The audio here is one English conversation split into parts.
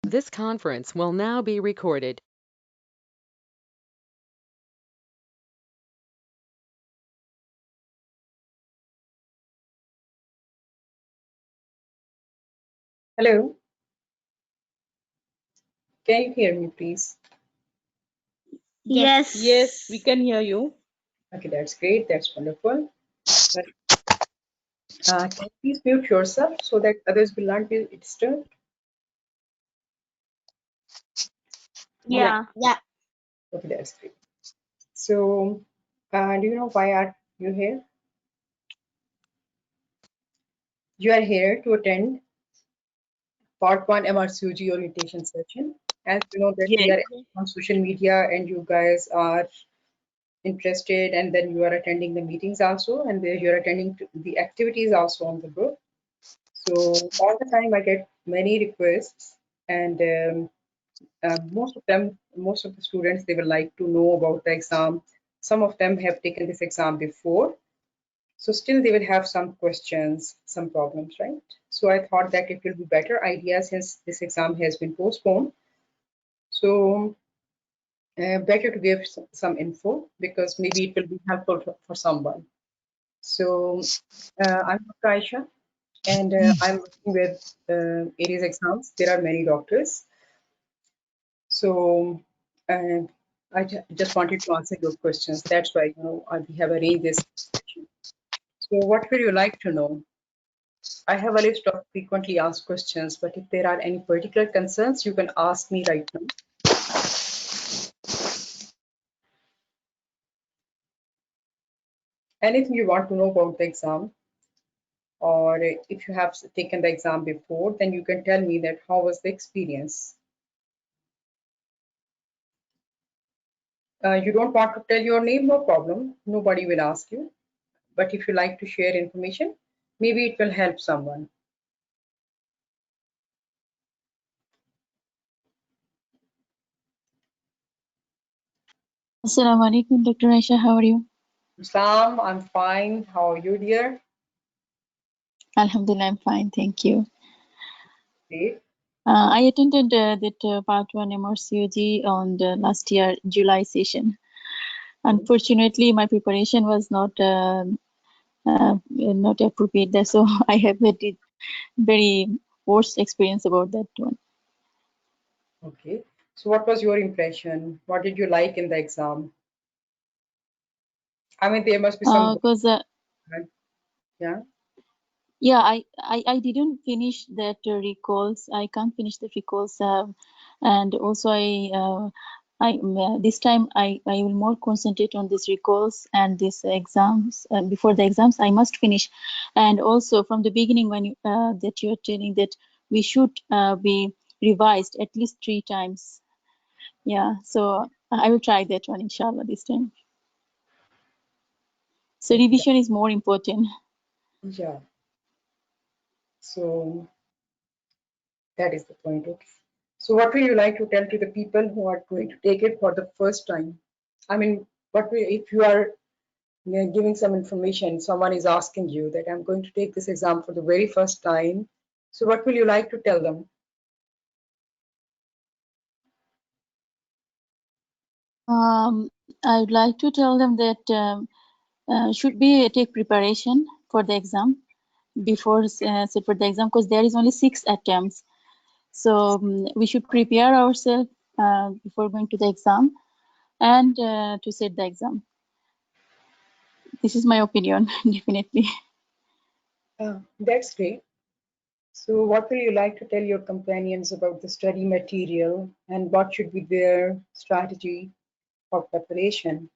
This conference will now be recorded. Hello, can you hear me, please? Yes. Yes, we can hear you. Okay, that's great. That's wonderful. But, can you please mute yourself so that others will not be disturbed? Yeah. Yeah. Okay, that's great. So, do you know why are you here? You are here to attend part 1 MRCOG orientation session. As you know that we Yes. are on social media and you guys are interested, and then you are attending the meetings also, and then you are attending the activities also on the group. So all the time I get many requests, and most of the students, they would like to know about the exam. Some of them have taken this exam before, so still they will have some questions, some problems, right? So I thought that it will be better idea, since this exam has been postponed. So better to give some info, because maybe it will be helpful for someone. So I'm Dr. Aisha, and I'm working with Ariz exams. There are many doctors. So just wanted to answer your questions. That's why, we have arranged this session. So what would you like to know? I have a list of frequently asked questions, but if there are any particular concerns, you can ask me right now. Anything you want to know about the exam, or if you have taken the exam before, then you can tell me that how was the experience. You don't want to tell your name, no problem. Nobody will ask you. But if you like to share information, maybe it will help someone. Assalamu alaikum, Dr. Aisha. How are you? Islam, I'm fine. How are you, dear? Alhamdulillah, I'm fine. Thank you. Great. I attended that part 1 MRCOG on the last year July session. Unfortunately, my preparation was not appropriate, so I have a very worst experience about that one. Okay. So what was your impression? What did you like in the exam? I mean, there must be some. Because Yeah. yeah, I didn't finish that recalls. I can't finish the recalls, and also this time I will more concentrate on these recalls and these exams. Before the exams, I must finish, and also from the beginning when you, that you're telling that we should be revised at least 3 times. Yeah, so I will try that one, inshallah, this time. So Okay. revision is more important. Yeah. So that is the point. Okay. So what would you like to tell to the people who are going to take it for the first time? I mean, if you are giving some information, someone is asking you that I'm going to take this exam for the very first time. So what will you like to tell them? I would like to tell them that should be take preparation for the exam before sit for the exam, because there is only 6 attempts. So we should prepare ourselves before going to the exam and to sit the exam. This is my opinion, definitely. That's great. So what will you like to tell your companions about the study material, and what should be their strategy for preparation?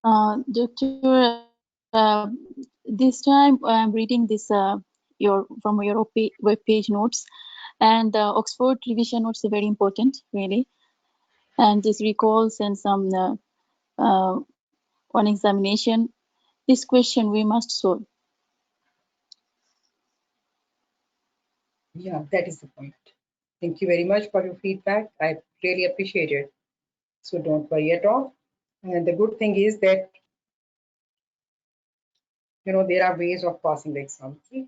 Doctor, this time I'm reading this from your web page notes, and the Oxford revision notes are very important, really. And this recalls and some on examination, this question we must solve. Yeah, that is the point. Thank you very much for your feedback. I really appreciate it. So don't worry at all. And the good thing is that there are ways of passing the exam. Right?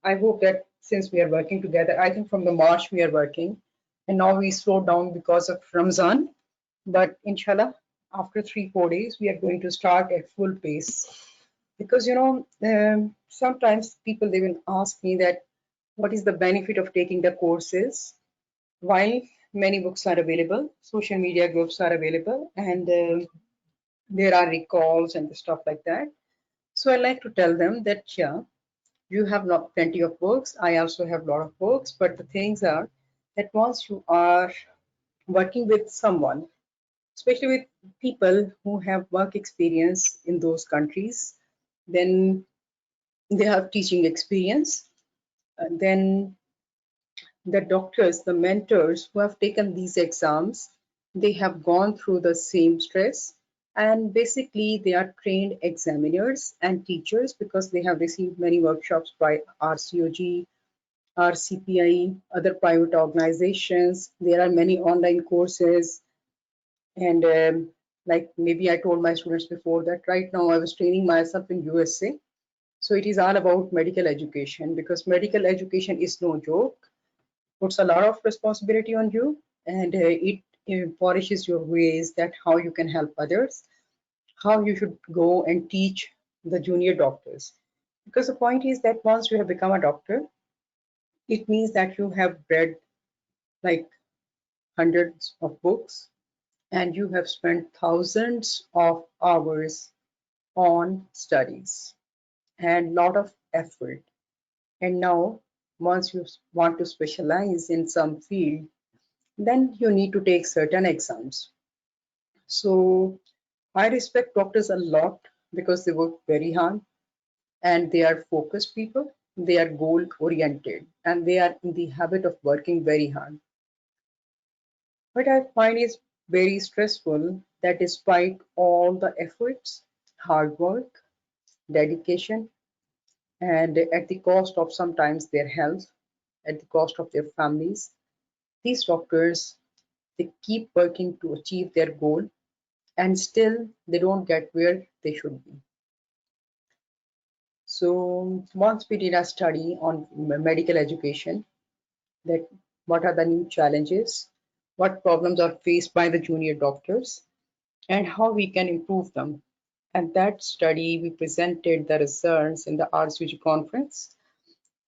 I hope that since we are working together, I think from the March we are working, and now we slowed down because of Ramzan. But inshallah, after 3-4 days, we are going to start at full pace. Because sometimes people they will ask me that what is the benefit of taking the courses while many books are available, social media groups are available, and there are recalls and stuff like that. So I like to tell them that yeah, you have not plenty of books. I also have a lot of books, but the things are that once you are working with someone, especially with people who have work experience in those countries, then they have teaching experience. Then the doctors, the mentors who have taken these exams, they have gone through the same stress, and basically they are trained examiners and teachers because they have received many workshops by RCOG, RCPI, other private organizations. There are many online courses, and like maybe I told my students before that right now I was training myself in USA. So it is all about medical education, because medical education is no joke, puts a lot of responsibility on you, and it polishes your ways that how you can help others, how you should go and teach the junior doctors. Because the point is that once you have become a doctor, it means that you have read like hundreds of books, and you have spent thousands of hours on studies and lot of effort. And now, once you want to specialize in some field, then you need to take certain exams. So I respect doctors a lot because they work very hard and they are focused people. They are goal oriented and they are in the habit of working very hard. But I find it's very stressful that despite all the efforts, hard work, dedication, and at the cost of sometimes their health, at the cost of their families, these doctors they keep working to achieve their goal, and still they don't get where they should be. So once we did a study on medical education, that what are the new challenges, what problems are faced by the junior doctors, and how we can improve them. And that study, we presented the results in the RCG conference.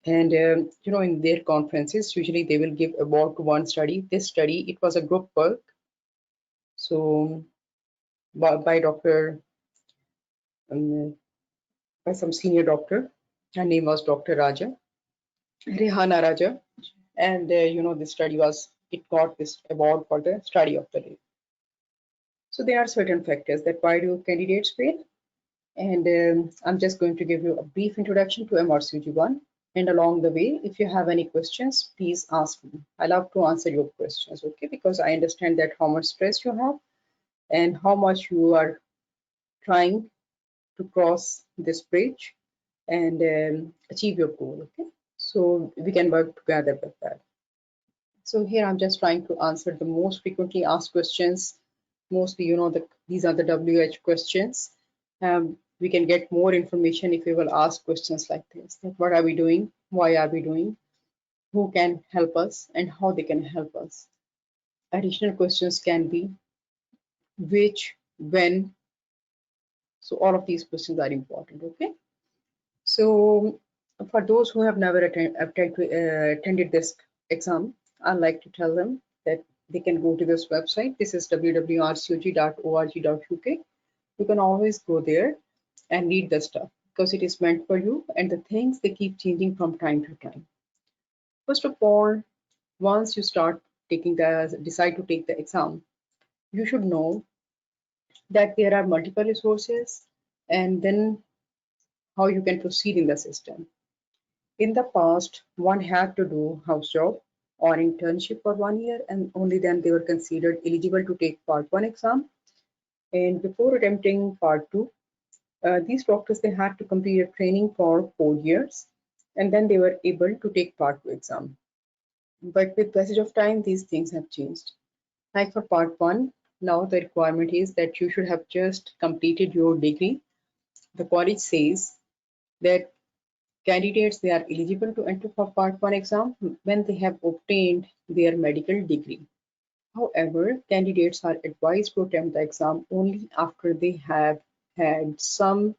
And in their conferences, usually they will give award to one study. This study, it was a group work. So by Dr. By some senior doctor. Her name was Dr. Raja, Rehana Raja. And this study it got this award for the study of the day. So there are certain factors that why do candidates fail? And I'm just going to give you a brief introduction to MRCOG1. And along the way, if you have any questions, please ask me. I love to answer your questions, okay? Because I understand that how much stress you have and how much you are trying to cross this bridge and achieve your goal, okay? So we can work together with that. So here I'm just trying to answer the most frequently asked questions. Mostly, these are the WH questions. We can get more information if we will ask questions like this. Like what are we doing? Why are we doing? Who can help us and how they can help us? Additional questions can be which, when. So all of these questions are important, okay? So for those who have never attended this exam, I'd like to tell them that they can go to this website. This is www.rcog.org.uk. You can always go there and read the stuff because it is meant for you, and the things they keep changing from time to time. First of all, once you decide to take the exam, you should know that there are multiple resources and then how you can proceed in the system. In the past, one had to do house job or internship for 1 year, and only then they were considered eligible to take part 1 exam. And before attempting part 2, these doctors they had to complete a training for 4 years, and then they were able to take part 2 exam. But with passage of time, these things have changed. Like for part 1, now the requirement is that you should have just completed your degree. The college says that candidates, they are eligible to enter for Part 1 exam when they have obtained their medical degree. However, candidates are advised to attempt the exam only after they have had some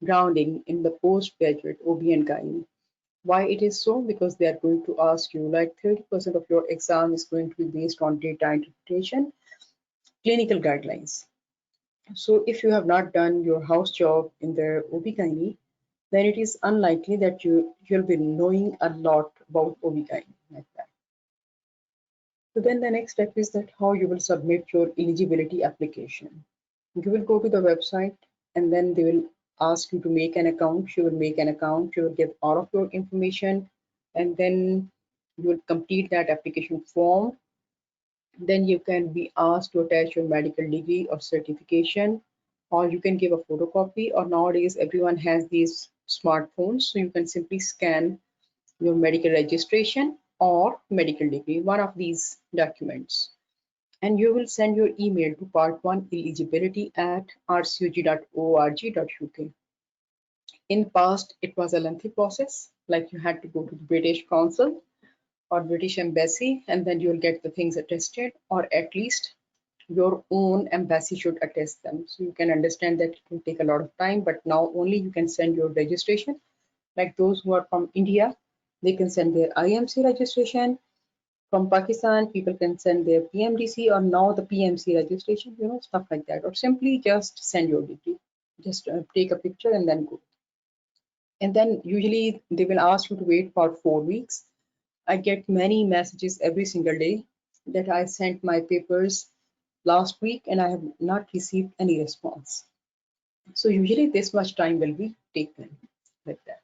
grounding in the postgraduate OB and gynae. Why it is so? Because they are going to ask you, like 30% of your exam is going to be based on data interpretation, clinical guidelines. So if you have not done your house job in the OB/GYN, then it is unlikely that you'll be knowing a lot about OB/GYN like that. So then the next step is that how you will submit your eligibility application. You will go to the website and then they will ask you to make an account. You will make an account, you will give all of your information, and then you will complete that application form. Then you can be asked to attach your medical degree or certification, or you can give a photocopy, or nowadays everyone has these smartphones, so you can simply scan your medical registration or medical degree, one of these documents. And you will send your email to part1 eligibility@rcog.org.uk. In past, it was a lengthy process, like you had to go to the British Council or British Embassy, and then you'll get the things attested, or at least your own embassy should attest them. So you can understand that it will take a lot of time, but now only you can send your registration. Like those who are from India, they can send their IMC registration. From Pakistan, people can send their PMDC or now the PMC registration, stuff like that, or simply just send your degree. Just take a picture and then go. And then usually they will ask you to wait for 4 weeks. I get many messages every single day that I sent my papers last week and I have not received any response. So usually this much time will be taken like that.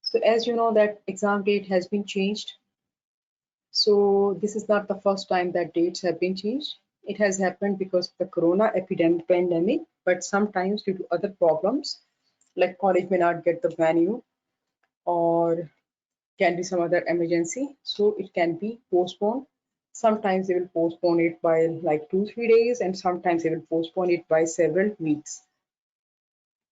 So as you know that exam date has been changed. So this is not the first time that dates have been changed. It has happened because of the corona pandemic, but sometimes due to other problems, like college may not get the venue or can be some other emergency, so it can be postponed. Sometimes they will postpone it by like 2-3 days, and sometimes they will postpone it by several weeks.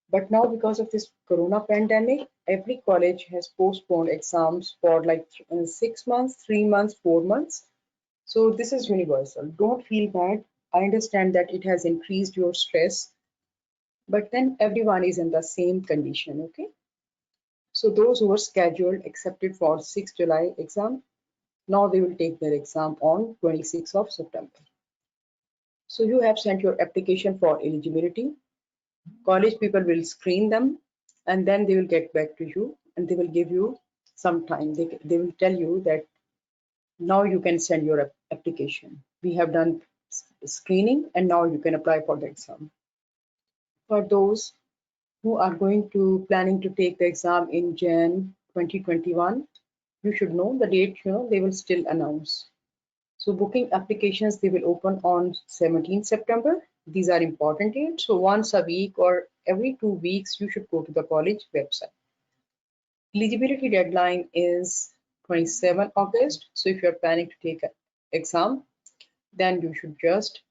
But now because of this corona pandemic, every college has postponed exams for like 6 months, 3 months, 4 months. So this is universal. Don't feel bad. I understand that it has increased your stress, but then everyone is in the same condition, okay? So those who were scheduled accepted for 6th July exam, now they will take their exam on 26th of September. So you have sent your application for eligibility. College people will screen them and then they will get back to you and they will give you some time. They will tell you that now you can send your application. We have done screening and now you can apply for the exam. For those who are planning to take the exam in Jan 2021, you should know the date, they will still announce. So booking applications, they will open on 17th September. These are important dates. So once a week or every 2 weeks, you should go to the college website. Eligibility deadline is 27 August. So if you're planning to take an exam, then you should just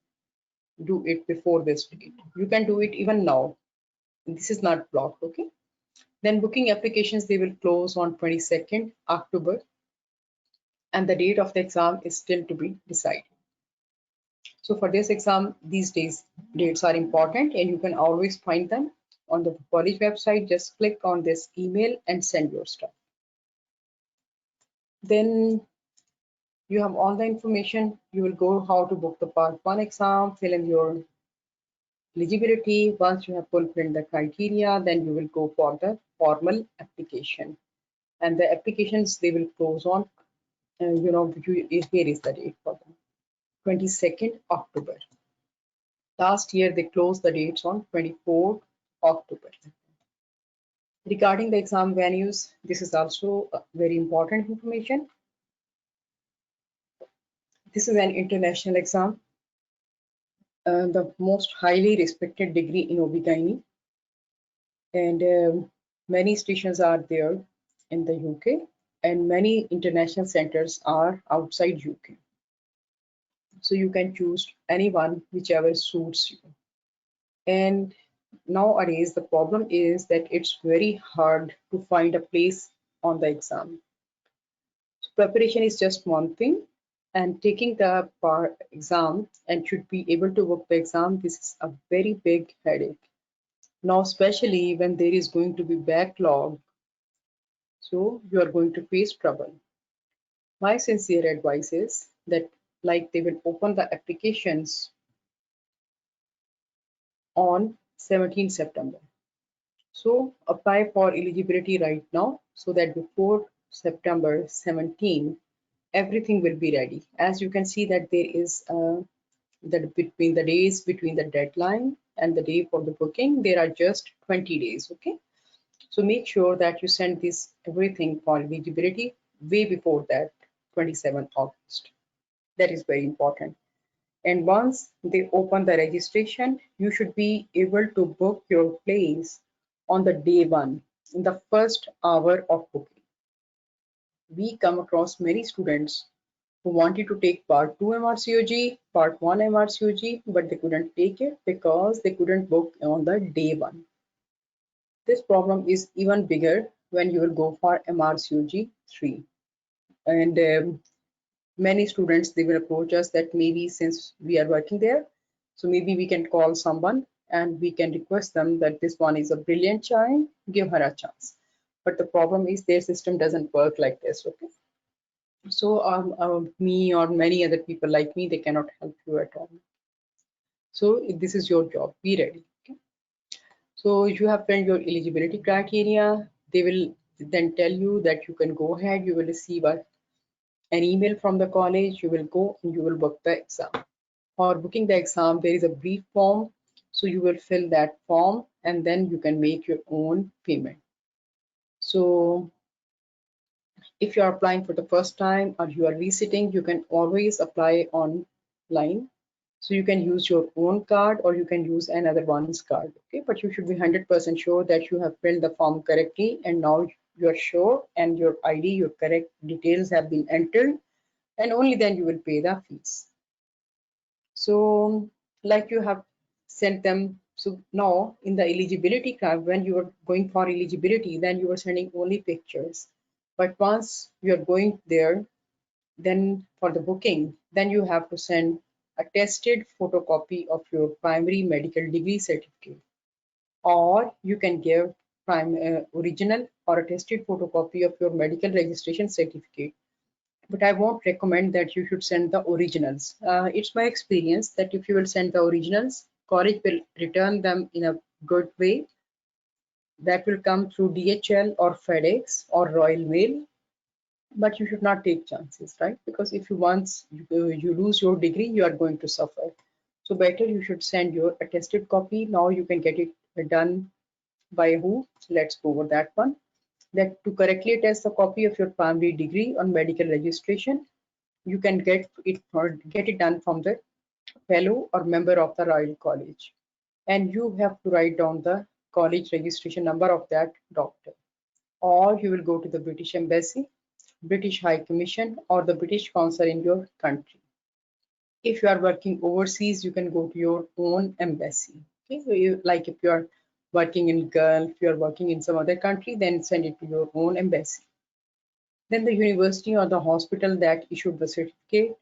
do it before this date. You can do it even now. This is not blocked, okay? Then booking applications, they will close on 22nd October. And the date of the exam is still to be decided. So for this exam, these dates are important and you can always find them on the college website. Just click on this email and send your stuff. Then you have all the information. You will go how to book the part 1 exam, fill in your eligibility. Once you have fulfilled the criteria, then you will go for the formal application. And the applications, they will close on, here is the date for them, 22nd October. Last year, they closed the dates on 24th October. Regarding the exam venues, this is also very important information. This is an international exam, the most highly respected degree in OB/GYN, and many stations are there in the UK, and many international centers are outside UK. So you can choose anyone, whichever suits you. And nowadays the problem is that it's very hard to find a place on the exam. So preparation is just one thing, and taking the exam and should be able to book the exam, this is a very big headache. Now, especially when there is going to be backlog, so you are going to face trouble. My sincere advice is that like they will open the applications on 17 September. So apply for eligibility right now so that before September 17, everything will be ready. As you can see that there is that between the days between the deadline and the day for the booking, there are just 20 days. Okay. So make sure that you send this everything for eligibility way before that 27th August. That is very important. And once they open the registration, you should be able to book your place on the day one, in the first hour of booking. We come across many students who wanted to take part 2 MRCOG, part 1 MRCOG, but they couldn't take it because they couldn't book on the day one. This problem is even bigger when you will go for MRCOG 3. And many students, they will approach us that maybe since we are working there, so maybe we can call someone and we can request them that this one is a brilliant child, give her a chance. But the problem is their system doesn't work like this. Okay. So me or many other people like me, they cannot help you at all. So this is your job, be ready. Okay? So you have filled your eligibility criteria. They will then tell you that you can go ahead, you will receive an email from the college, you will go and you will book the exam. For booking the exam, there is a brief form. So you will fill that form and then you can make your own payment. So if you are applying for the first time or you are resitting, you can always apply online. So you can use your own card or you can use another one's card. Okay, but you should be 100% sure that you have filled the form correctly and now you are sure and your ID, your correct details have been entered, and only then you will pay the fees. So like you have sent them. So now in the eligibility card, when you are going for eligibility, then you are sending only pictures. But once you are going there, then for the booking, then you have to send a tested photocopy of your primary medical degree certificate, or you can give original or a tested photocopy of your medical registration certificate. But I won't recommend that you should send the originals. It's my experience that if you will send the originals, college will return them in a good way. That will come through DHL or FedEx or Royal Mail, but you should not take chances, right? Because if you once you lose your degree, you are going to suffer. So better you should send your attested copy. Now you can get it done by who? Let's go over that one. That to correctly attest the copy of your primary degree on medical registration, you can get it done from the fellow or member of the Royal College, and you have to write down the college registration number of that doctor, or you will go to the British Embassy, British High Commission, or the British Consul in your country. If you are working overseas, you can go to your own embassy. Okay, so like if you are working in Gulf, if you are working in some other country, then send it to your own embassy. Then the university or the hospital that issued the certificate,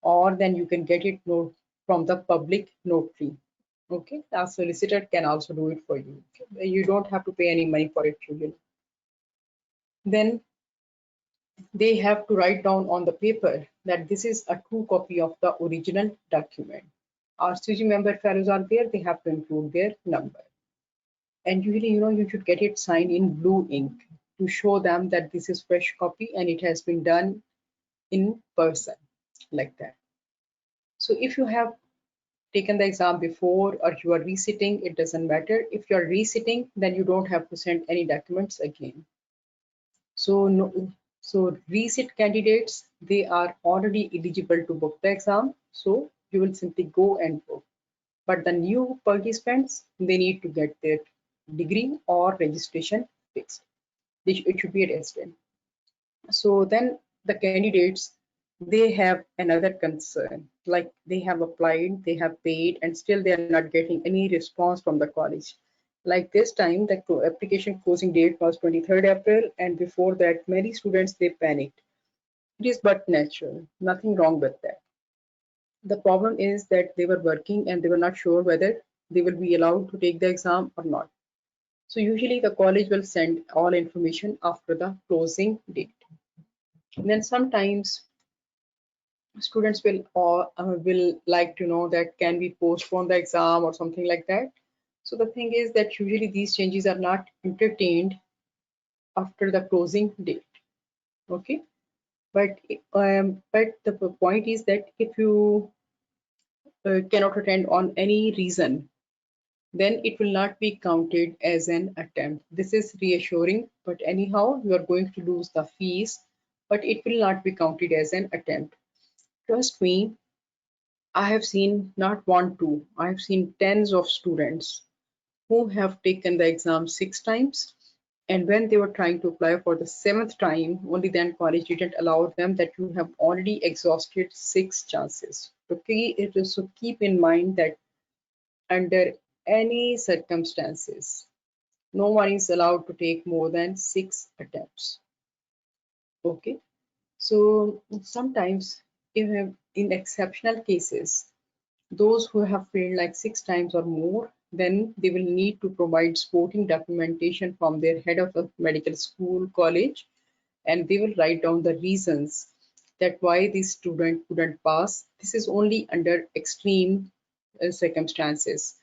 or then you can get it from the public notary. Okay, a solicitor can also do it for you. Okay? You don't have to pay any money for it usually. Then they have to write down on the paper that this is a true copy of the original document. RCG member fellows are there, they have to include their number. And usually, you should get it signed in blue ink to show them that this is fresh copy and it has been done in person, like that. So if you have taken the exam before or you are resitting, it doesn't matter. If you are resitting, then you don't have to send any documents again. So resit candidates, they are already eligible to book the exam. So you will simply go and book. But the new participants, they need to get their degree or registration fixed. It should be attested. So then the candidates, they have another concern, like they have applied, they have paid, and still they are not getting any response from the college. Like this time, the application closing date was 23rd April, and before that, many students they panicked. It is but natural, nothing wrong with that. The problem is that they were working and they were not sure whether they will be allowed to take the exam or not. So usually the college will send all information after the closing date. And then sometimes students will like to know that can we postpone the exam or something like that. So the thing is that usually these changes are not entertained after the closing date. Okay, but the point is that if you cannot attend on any reason, then it will not be counted as an attempt. This is reassuring, but anyhow you are going to lose the fees, but it will not be counted as an attempt. Trust me, I have seen not one, two, I have seen tens of students who have taken the exam 6 times, and when they were trying to apply for the 7th time, only then college didn't allow them that you have already exhausted 6 chances. Okay, it is so keep in mind that under any circumstances, no one is allowed to take more than 6 attempts. Okay, so sometimes in exceptional cases, those who have failed like 6 times or more, then they will need to provide supporting documentation from their head of a medical school, college, and they will write down the reasons that why this student couldn't pass. This is only under extreme circumstances,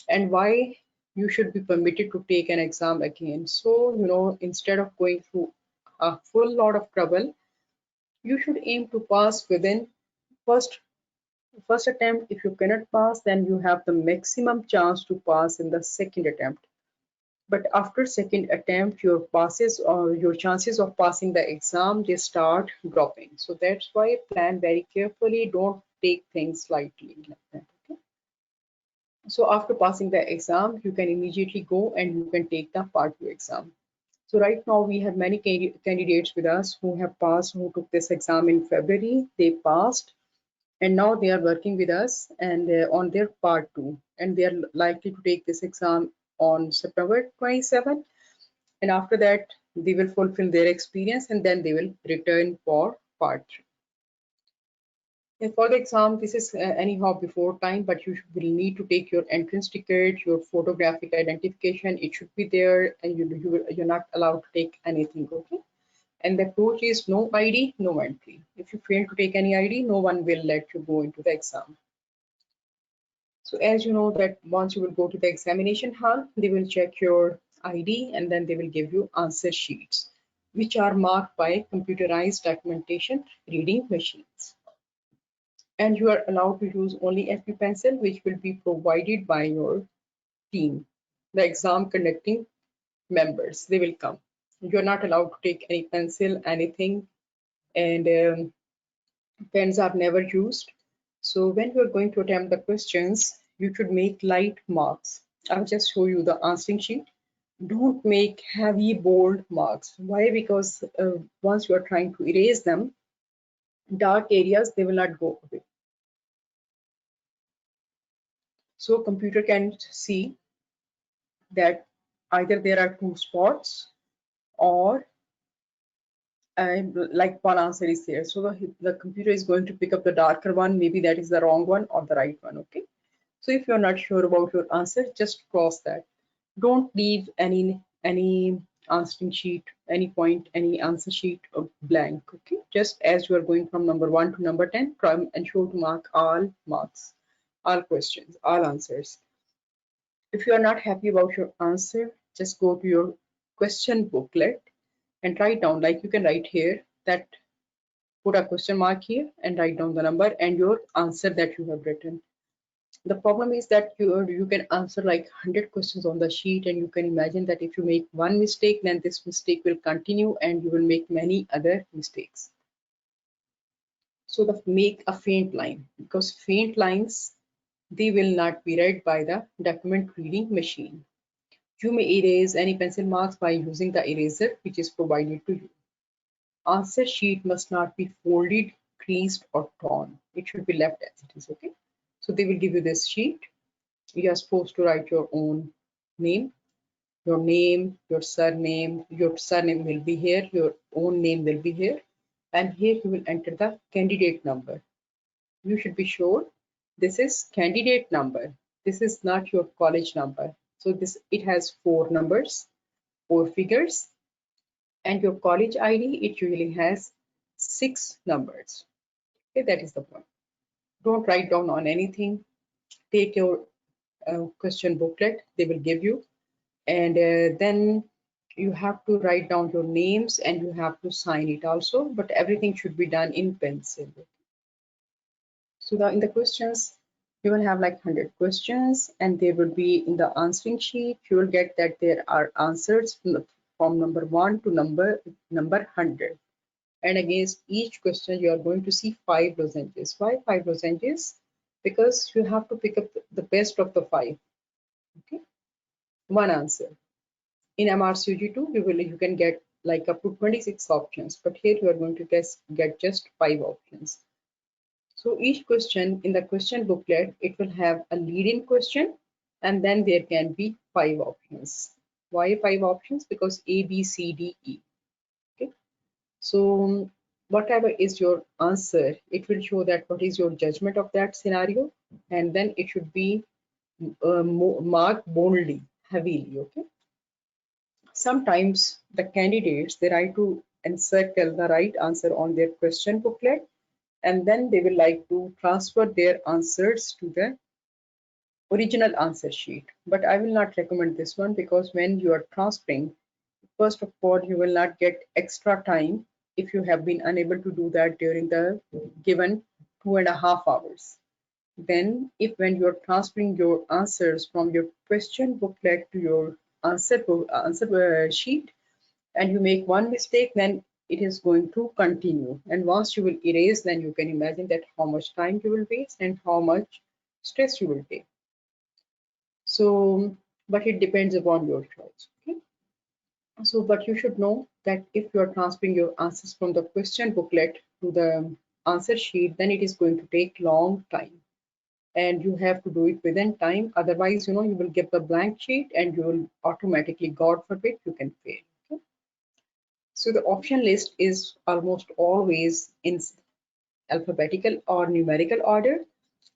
and why you should be permitted to take an exam again. So, instead of going through a full lot of trouble, you should aim to pass within first first attempt. If you cannot pass, then you have the maximum chance to pass in the second attempt. But after second attempt, your passes or your chances of passing the exam, they start dropping. So that's why plan very carefully. Don't take things lightly like that. Okay? So after passing the exam, you can immediately go and you can take the part 2 exam. So right now we have many candidates with us who have passed, who took this exam in February. They passed, and now they are working with us and on their part 2, and they are likely to take this exam on September 27, and after that they will fulfill their experience and then they will return for part 3. And for the exam, this is anyhow before time, but you will need to take your entrance ticket, your photographic identification. It should be there, and you're not allowed to take anything. Okay, and the approach is no ID, no entry. If you fail to take any ID, no one will let you go into the exam. So as you know that once you will go to the examination hall, they will check your ID and then they will give you answer sheets, which are marked by computerized documentation reading machines. And you are allowed to use only FP pencil, which will be provided by your team, the exam conducting members. They will come. You are not allowed to take any pencil, anything, and pens are never used. So when you are going to attempt the questions, you should make light marks. I'll just show you the answering sheet. Don't make heavy bold marks. Why? Because once you are trying to erase them, dark areas, they will not go away. So computer can see that either there are 2 spots or like one answer is there. So the computer is going to pick up the darker one. Maybe that is the wrong one or the right one. Okay. So if you're not sure about your answer, just cross that. Don't leave any answering sheet, any point, any answer sheet blank. Okay. Just as you are going from number 1 to number 10, try and ensure to mark all marks, all questions, all answers. If you are not happy about your answer, just go to your question booklet and write down, like you can write here that put a question mark here and write down the number and your answer that you have written. The problem is that you can answer like 100 questions on the sheet, and you can imagine that if you make one mistake, then this mistake will continue and you will make many other mistakes. So make a faint line, because faint lines, they will not be read by the document reading machine. You may erase any pencil marks by using the eraser which is provided to you. Answer sheet must not be folded, creased or torn. It should be left as it is. Okay, so they will give you this sheet. You are supposed to write your own name, your name, your surname will be here, your own name will be here, and here you will enter the candidate number. You should be sure this is candidate number. This is not your college number. So it has 4 numbers, 4 figures, and your college ID, it usually has 6 numbers. Okay, that is the point. Don't write down on anything. Take your question booklet they will give you, and then you have to write down your names and you have to sign it also, but everything should be done in pencil. So in the questions, you will have like 100 questions, and they will be in the answering sheet. You will get that there are answers from number 1 to number 100. And against each question, you are going to see 5 lozenges. Why 5 lozenges? Because you have to pick up the best of the 5. Okay, one answer. In MRCOG2, you can get like up to 26 options, but here you are going to get just 5 options. So each question in the question booklet, it will have a lead-in question, and then there can be 5 options. Why 5 options? Because A, B, C, D, E. Okay. So whatever is your answer, it will show that what is your judgment of that scenario, and then it should be marked boldly, heavily. Okay. Sometimes the candidates, they write to encircle the right answer on their question booklet, and then they will like to transfer their answers to the original answer sheet. But I will not recommend this one, because when you are transferring, first of all, you will not get extra time if you have been unable to do that during the given 2.5 hours. Then when you are transferring your answers from your question booklet to your answer sheet, and you make one mistake, then it is going to continue, and once you will erase, then you can imagine that how much time you will waste and how much stress you will take. So but it depends upon your choice. Okay, so but you should know that if you are transferring your answers from the question booklet to the answer sheet, then it is going to take long time, and you have to do it within time. Otherwise, you will give the blank sheet and you will automatically, God forbid, you can fail. Okay? So the option list is almost always in alphabetical or numerical order,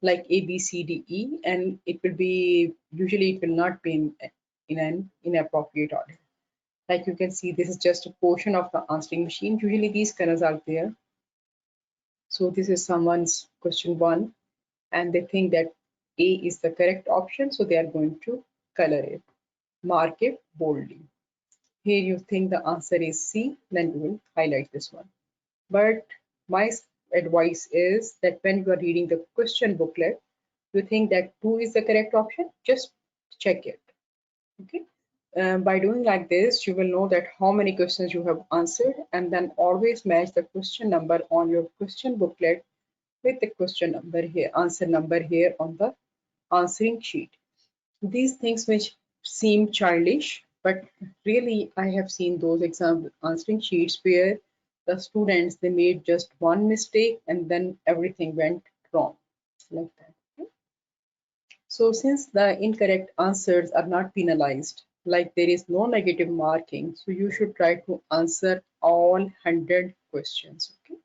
like A, B, C, D, E, and it will be, usually it will not be in an inappropriate order. Like you can see, this is just a portion of the answering machine. Usually these colors are there. So this is someone's question 1, and they think that A is the correct option, so they are going to color it, mark it boldly. Here you think the answer is C, then you will highlight this one. But my advice is that when you are reading the question booklet, you think that 2 is the correct option, just check it. Okay. By doing like this, you will know that how many questions you have answered, and then always match the question number on your question booklet with the question number here, answer number here on the answering sheet. These things which seem childish, but really I have seen those exam answering sheets where the students, they made just one mistake and then everything went wrong like that. So since the incorrect answers are not penalized, like there is no negative marking, so you should try to answer all 100 questions. Okay,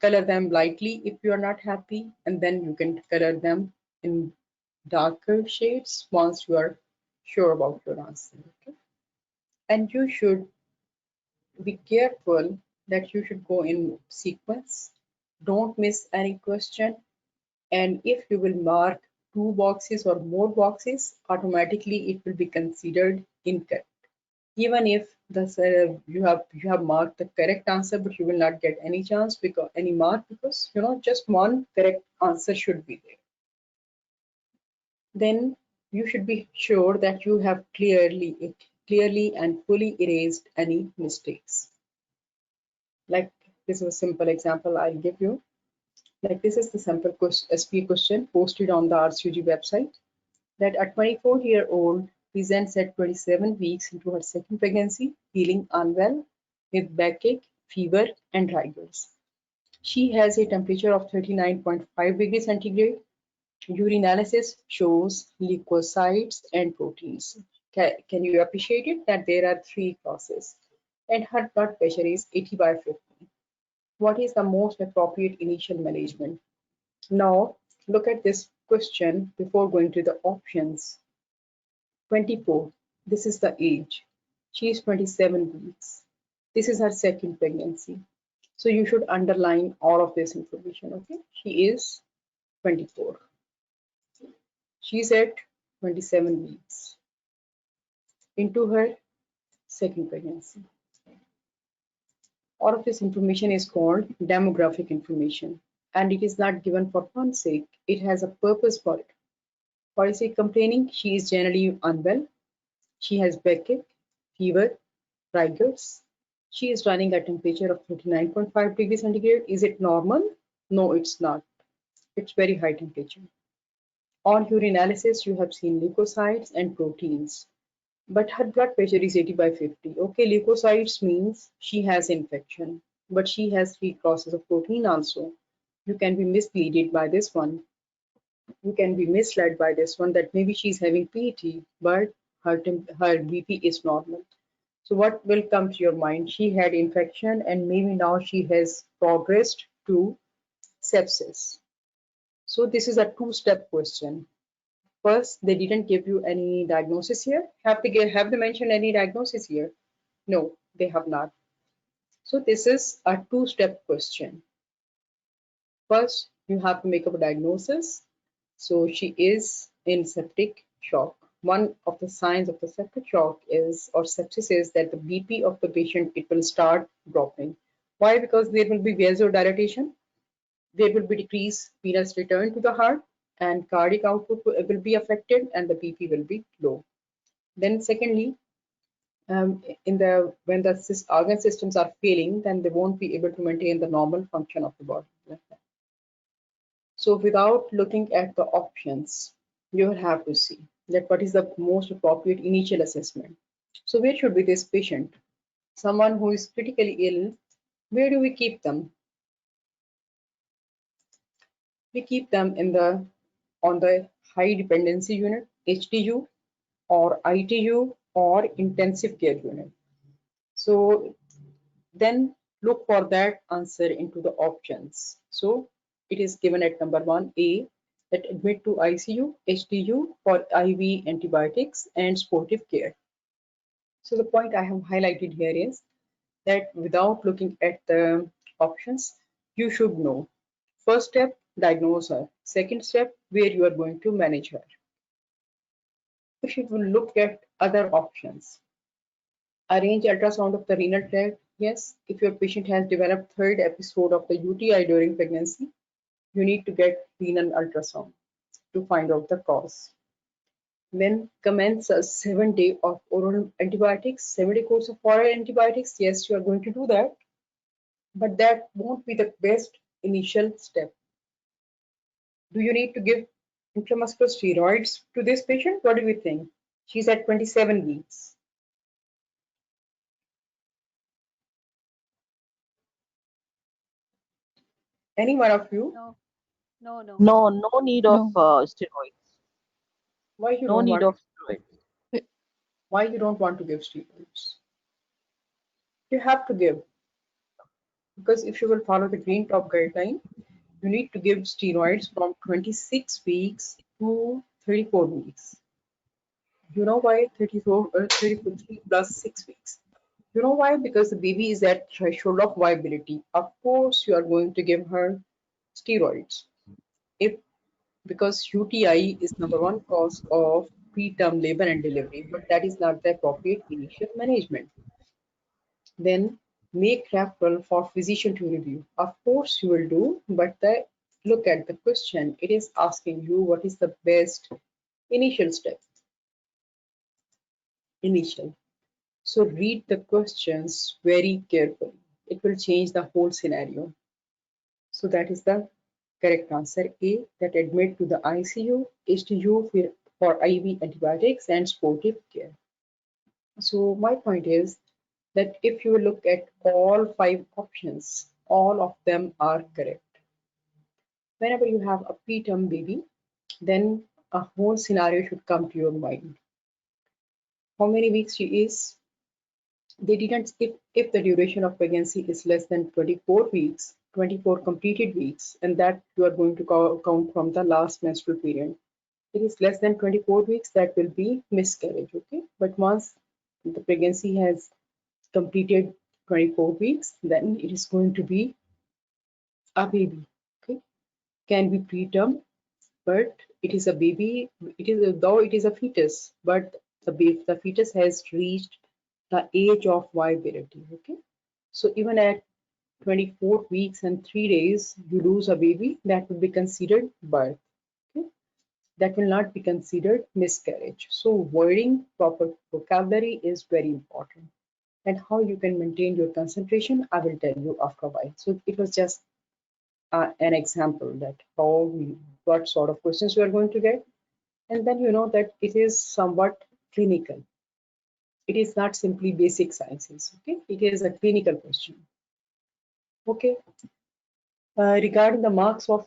color them lightly if you are not happy, and then you can color them in darker shades once you are sure about your answer. Okay, and you should be careful that you should go in sequence. Don't miss any question, and if you will mark 2 boxes or more boxes, automatically it will be considered incorrect. Even if you have marked the correct answer, but you will not get any chance because any mark, because just one correct answer should be there. Then you should be sure that you have clearly and fully erased any mistakes. Like this is a simple example I'll give you. Like this is the sample SP question posted on the RCOG website, that a 24-year-old presents at 27 weeks into her second pregnancy, feeling unwell with backache, fever, and rigors. She has a temperature of 39.5 degrees centigrade. Urinalysis shows leukocytes and proteins. Can you appreciate it that there are 3 causes and her blood pressure is 80/50? What is the most appropriate initial management? Now look at this question before going to the options. 24, this is the age. She is 27 weeks. This is her second pregnancy. So you should underline all of this information, okay? She is 24. She's at 27 weeks into her second pregnancy. All of this information is called demographic information, and it is not given for fun's sake. It has a purpose for it. Why is she complaining? She is generally unwell. She has backache, fever, rigors. She is running a temperature of 39.5 degrees centigrade. Is it normal? No, it's not. It's very high temperature. On urinalysis, you have seen leukocytes and proteins. But her blood pressure is 80/50. Okay, leukocytes means she has infection, but she has 3 crosses of protein also. You can be misleaded by this one. You can be misled by this one that maybe she's having PET, but her BP is normal. So what will come to your mind? She had infection and maybe now she has progressed to sepsis. So this is a 2-step question. First, they didn't give you any diagnosis here. Have they mentioned any diagnosis here? No, they have not. So this is a 2-step question. First, you have to make up a diagnosis. So she is in septic shock. One of the signs of the septic shock is, or sepsis is, that the BP of the patient, it will start dropping. Why? Because there will be vasodilatation. There will be decreased venous return to the heart and cardiac output will be affected and the BP will be low. Then secondly, when the organ systems are failing, then they won't be able to maintain the normal function of the body. So without looking at the options, you will have to see that what is the most appropriate initial assessment. So where should be this patient? Someone who is critically ill, where do we keep them? We keep them on the high dependency unit, HDU, or ITU, or intensive care unit. So then look for that answer into the options. So it is given at number 1A, that admit to ICU, HDU for IV antibiotics and supportive care. So the point I have highlighted here is that without looking at the options, you should know. First step, diagnose her. Second step, where you are going to manage her. If you will look at other options, arrange ultrasound of the renal tract. Yes, if your patient has developed 3rd episode of the UTI during pregnancy, you need to get renal ultrasound to find out the cause. Then commence a 7-day of oral antibiotics, 7-day course of oral antibiotics. Yes, you are going to do that, but that won't be the best initial step. Do you need to give intramuscular steroids to this patient? What do you think? She's at 27 weeks. Any one of you? No. No need of steroids. Why you No don't need want? of steroids. Why you don't want to give steroids? You have to give, because if you will follow the green top guideline, you need to give steroids from 26 weeks to 34 weeks. You know why 33 plus 6 weeks? You know why? Because the baby is at threshold of viability. Of course, you are going to give her steroids. Because UTI is number 1 cause of preterm labor and delivery, but that is not the appropriate initial management. Then make referral for physician to review. Of course you will do, but look at the question. It is asking you what is the best initial step. Initial. So read the questions very carefully. It will change the whole scenario. So that is the correct answer A, that admit to the ICU, HDU for IV antibiotics and supportive care. So my point is that if you look at all 5 options, all of them are correct. Whenever you have a preterm baby, then a whole scenario should come to your mind. how many weeks she is. They didn't skip if the duration of pregnancy is less than 24 weeks, 24 completed weeks, and that you are going to count from the last menstrual period. It is less than 24 weeks, that will be miscarriage, okay? But once the pregnancy has completed 24 weeks, then it is going to be a baby, okay? Can be preterm, but it is a baby. It is, though it is a fetus, but the fetus has reached the age of viability, okay? So even at 24 weeks and 3 days, you lose a baby, that will be considered birth, okay? That will not be considered miscarriage. So wording, proper vocabulary is very important. And how you can maintain your concentration, I will tell you after a while. So it was just an example that what sort of questions you are going to get. And then you know that it is somewhat clinical. It is not simply basic sciences, okay? It is a clinical question. Okay. Regarding the marks of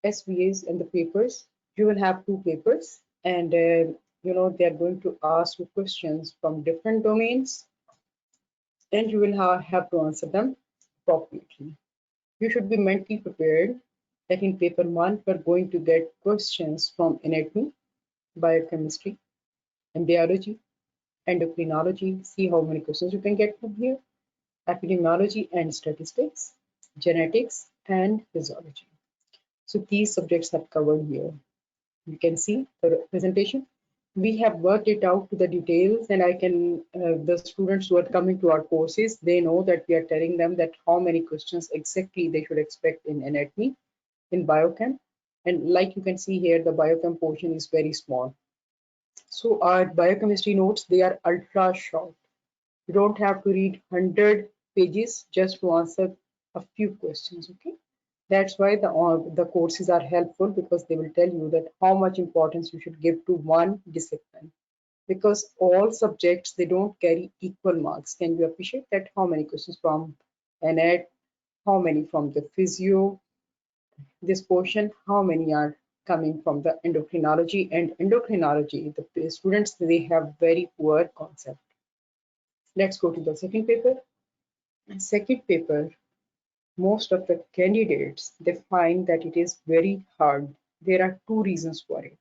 SVAs and the papers, you will have two papers, and you know they are going to ask you questions from different domains, and you will have to answer them appropriately. You should be mentally prepared that in paper one, we're going to get questions from anatomy, biochemistry, embryology, endocrinology. See how many questions you can get from here. Epidemiology and statistics, genetics, and physiology. So these subjects are covered here. You can see the presentation. We have worked it out to the details, and I can, the students who are coming to our courses, they know that we are telling them that how many questions exactly they should expect in anatomy, in biochem. And like you can see here, the biochem portion is very small. So our biochemistry notes, they are ultra short. You don't have to read 100 pages just to answer a few questions, okay? That's why the courses are helpful, because they will tell you that how much importance you should give to one discipline, because all subjects, they don't carry equal marks. Can you appreciate that? How many questions from anat, how many from the physio, this portion, how many are coming from the endocrinology, and endocrinology, the students, they have very poor concept. Let's go to the second paper. Second paper, most of the candidates, they find that it is very hard. There are two reasons for it.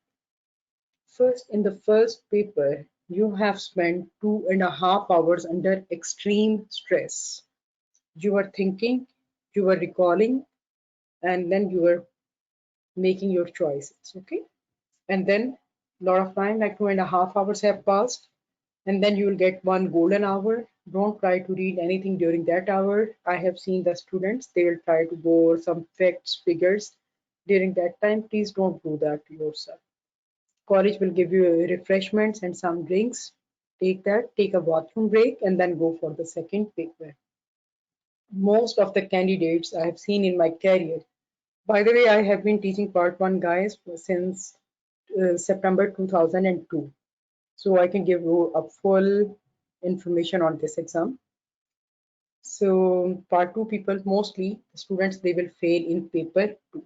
First, in the first paper, you have spent 2.5 hours under extreme stress. You were thinking, you were recalling, and then you were making your choices, okay? And then a lot of time, like 2.5 hours have passed, and then you will get one golden hour. Don't try to read anything during that hour. I have seen the students, they will try to go over some facts, figures during that time. Please don't do that to yourself. College will give you refreshments and some drinks. Take that, take a bathroom break, and then go for the second paper. Most of the candidates I have seen in my career, by the way, I have been teaching part 1 guys since September 2002. So I can give you a full information on this exam. So part 2 people, mostly the students, they will fail in paper 2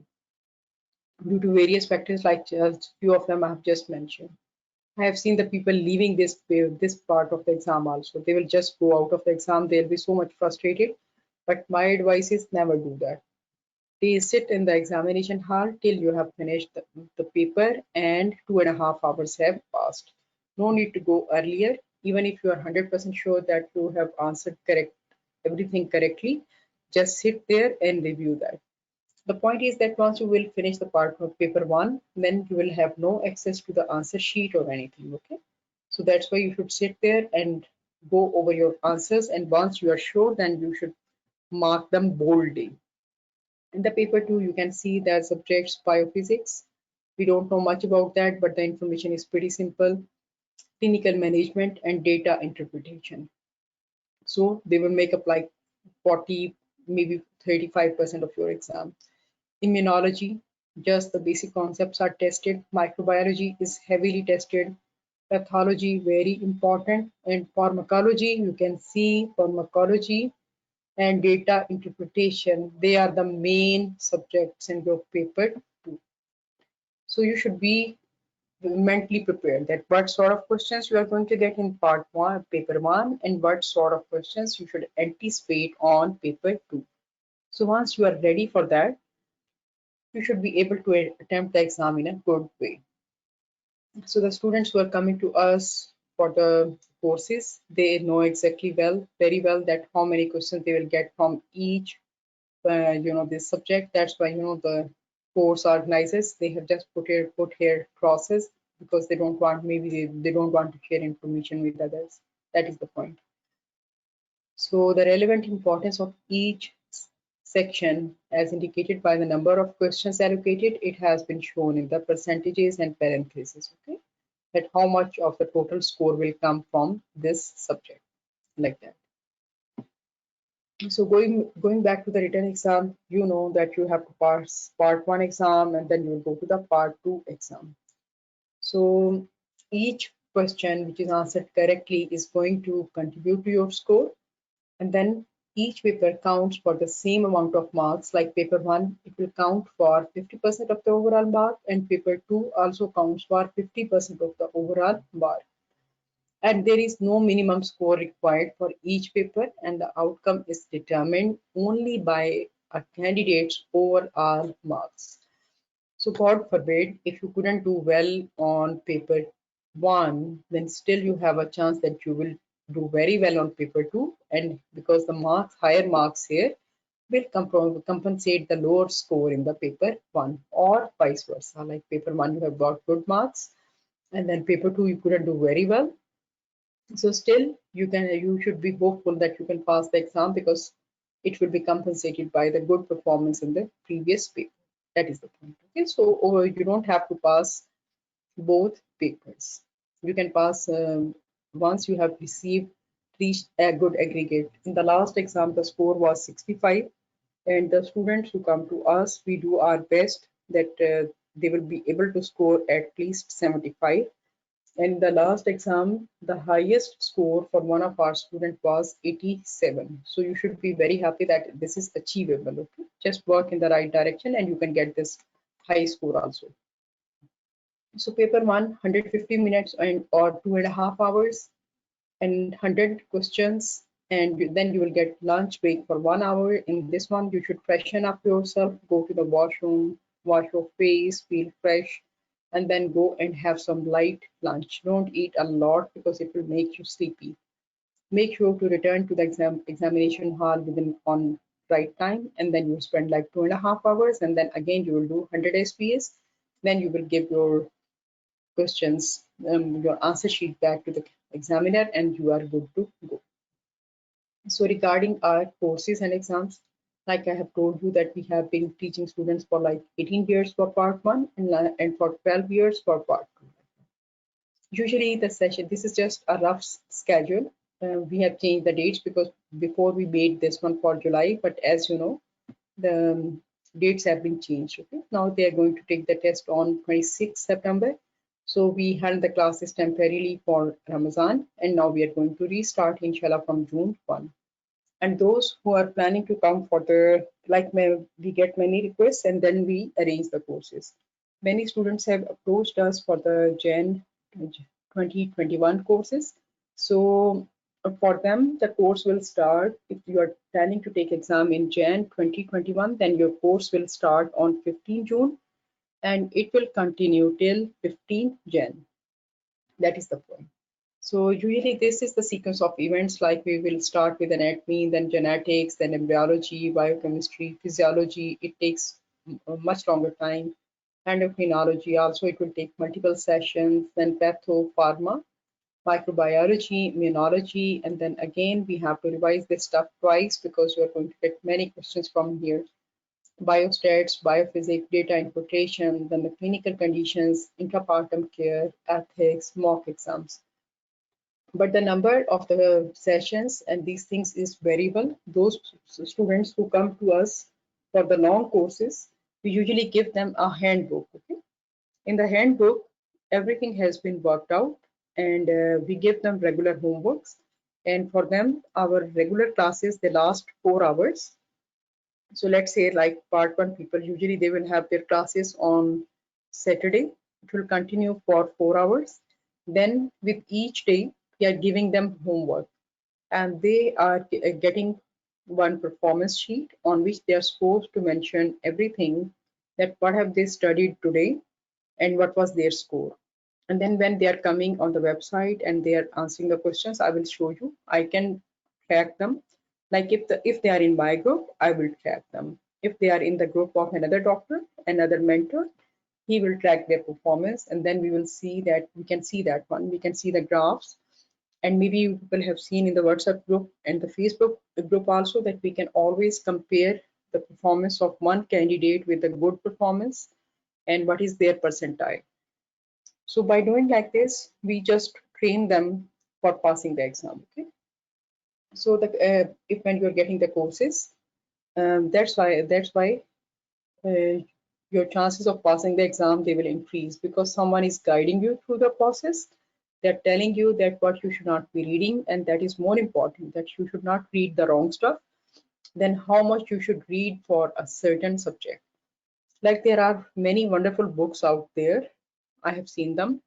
due to various factors, like just few of them I have just mentioned. I have seen the people leaving this part of the exam also. They will just go out of the exam. They'll be so much frustrated. But my advice is never do that. They sit in the examination hall till you have finished the paper and 2.5 hours have passed. No need to go earlier. Even if you are 100% sure that you have answered everything correctly, just sit there and review that. The point is that once you will finish the part of paper 1, then you will have no access to the answer sheet or anything, okay? So that's why you should sit there and go over your answers, and once you are sure, then you should mark them boldly. In the paper 2, you can see that subjects biophysics. We don't know much about that, but the information is pretty simple. Clinical management and data interpretation. So they will make up like 40, maybe 35% of your exam. Immunology, just the basic concepts are tested. Microbiology is heavily tested. Pathology, very important. And pharmacology, you can see pharmacology and data interpretation, they are the main subjects in your paper 2. So you should be mentally prepared that what sort of questions you are going to get in part 1, paper 1, and what sort of questions you should anticipate on paper 2. So once you are ready for that, you should be able to attempt the exam in a good way. So the students who are coming to us for the courses, they know exactly very well that how many questions they will get from each this subject. That's why the course organizers, they have just put here crosses because they don't want, maybe they don't want to share information with others. That is the point. So the relevant importance of each section as indicated by the number of questions allocated, it has been shown in the percentages and parentheses. Okay, that how much of the total score will come from this subject, like that. So going back to the written exam, you know that you have to pass part 1 exam and then you will go to the part 2 exam. So each question which is answered correctly is going to contribute to your score, and then each paper counts for the same amount of marks. Like paper 1, it will count for 50% of the overall mark, and paper 2 also counts for 50% of the overall mark. And there is no minimum score required for each paper, and the outcome is determined only by a candidate's overall marks. So God forbid, if you couldn't do well on paper 1, then still you have a chance that you will do very well on paper 2, and because the higher marks here will compensate the lower score in the paper 1, or vice versa. Like paper 1 you have got good marks, and then paper 2 you couldn't do very well, so still you should be hopeful that you can pass the exam, because it will be compensated by the good performance in the previous paper. That is the point. Okay, so you don't have to pass both papers. You can pass once you have reached a good aggregate. In the last exam, the score was 65, and the students who come to us, we do our best that they will be able to score at least 75. In the last exam, the highest score for one of our students was 87. So you should be very happy that this is achievable. Okay, just work in the right direction and you can get this high score also. So paper 1, 150 minutes or 2.5 hours and 100 questions, and then you will get lunch break for 1 hour. In this one, you should freshen up yourself, go to the washroom, wash your face, feel fresh, and then go and have some light lunch. Don't eat a lot because it will make you sleepy. Make sure to return to the examination hall on right time, and then you spend like 2.5 hours, and then again you will do 100 SPS. Then you will give your questions, your answer sheet back to the examiner, and you are good to go. So regarding our courses and exams, like I have told you that we have been teaching students for like 18 years for part 1 and for 12 years for part 2. Usually the session, this is just a rough schedule. We have changed the dates because before we made this one for July, but as you know, the dates have been changed. Okay, now they are going to take the test on 26 September. So we held the classes temporarily for Ramadan, and now we are going to restart inshallah from June 1. And those who are planning to come for the, we get many requests and then we arrange the courses. Many students have approached us for the GYN 2021 courses. So for them, the course will start, if you are planning to take exam in Jan 2021, then your course will start on 15 June and it will continue till 15 Jan. That is the point. So usually this is the sequence of events, like we will start with anatomy, then genetics, then embryology, biochemistry, physiology. It takes a much longer time. Endocrinology also, it will take multiple sessions, then patho, pharma, microbiology, immunology, and then again we have to revise this stuff twice because you are going to get many questions from here. Biostats, biophysics, data interpretation, then the clinical conditions, intrapartum care, ethics, mock exams. But the number of the sessions and these things is variable. Those students who come to us for the long courses, we usually give them a handbook. Okay? In the handbook, everything has been worked out, and we give them regular homeworks. And for them, our regular classes, they last 4 hours. So let's say like part 1 people, usually they will have their classes on Saturday. It will continue for 4 hours. Then with each day, we are giving them homework, and they are getting one performance sheet on which they are supposed to mention everything, that what have they studied today and what was their score. And then when they are coming on the website and they are answering the questions, I will show you. I can track them. Like if they are in my group, I will track them. If they are in the group of another doctor, another mentor, he will track their performance, and then we will see that we can see that one. We can see the graphs, and maybe you will have seen in the WhatsApp group and the Facebook group also that we can always compare the performance of one candidate with a good performance and what is their percentile. So by doing like this, we just train them for passing the exam. Okay. So if when you're getting the courses, that's why your chances of passing the exam, they will increase, because someone is guiding you through the process. They're telling you that what you should not be reading, and that is more important, that you should not read the wrong stuff, then how much you should read for a certain subject. Like there are many wonderful books out there, I have seen them,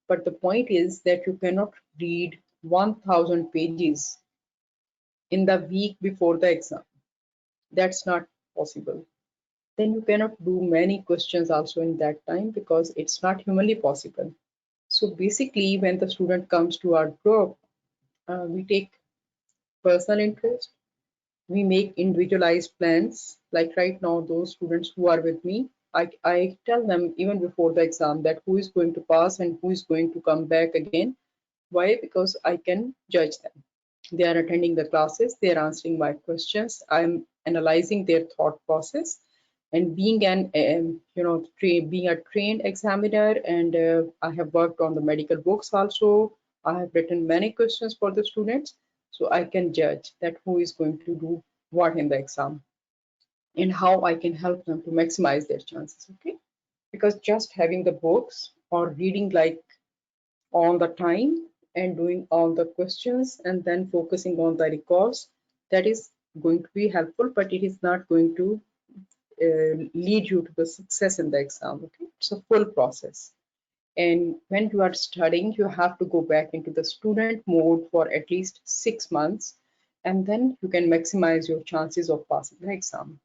but the point is that you cannot read 1000 pages in the week before the exam. That's not possible. Then you cannot do many questions also in that time, because it's not humanly possible. So basically, when the student comes to our group, we take personal interest, we make individualized plans. Like right now, those students who are with me, I tell them even before the exam that who is going to pass and who is going to come back again. Why? Because I can judge them. They are attending the classes, they are answering my questions, I'm analyzing their thought process. And being being a trained examiner, and I have worked on the medical books also, I have written many questions for the students, so I can judge that who is going to do what in the exam and how I can help them to maximize their chances. Okay, because just having the books or reading like all the time and doing all the questions and then focusing on the records, that is going to be helpful, but it is not going to lead you to the success in the exam. Okay, it's a full process, and when you are studying, you have to go back into the student mode for at least 6 months, and then you can maximize your chances of passing the exam.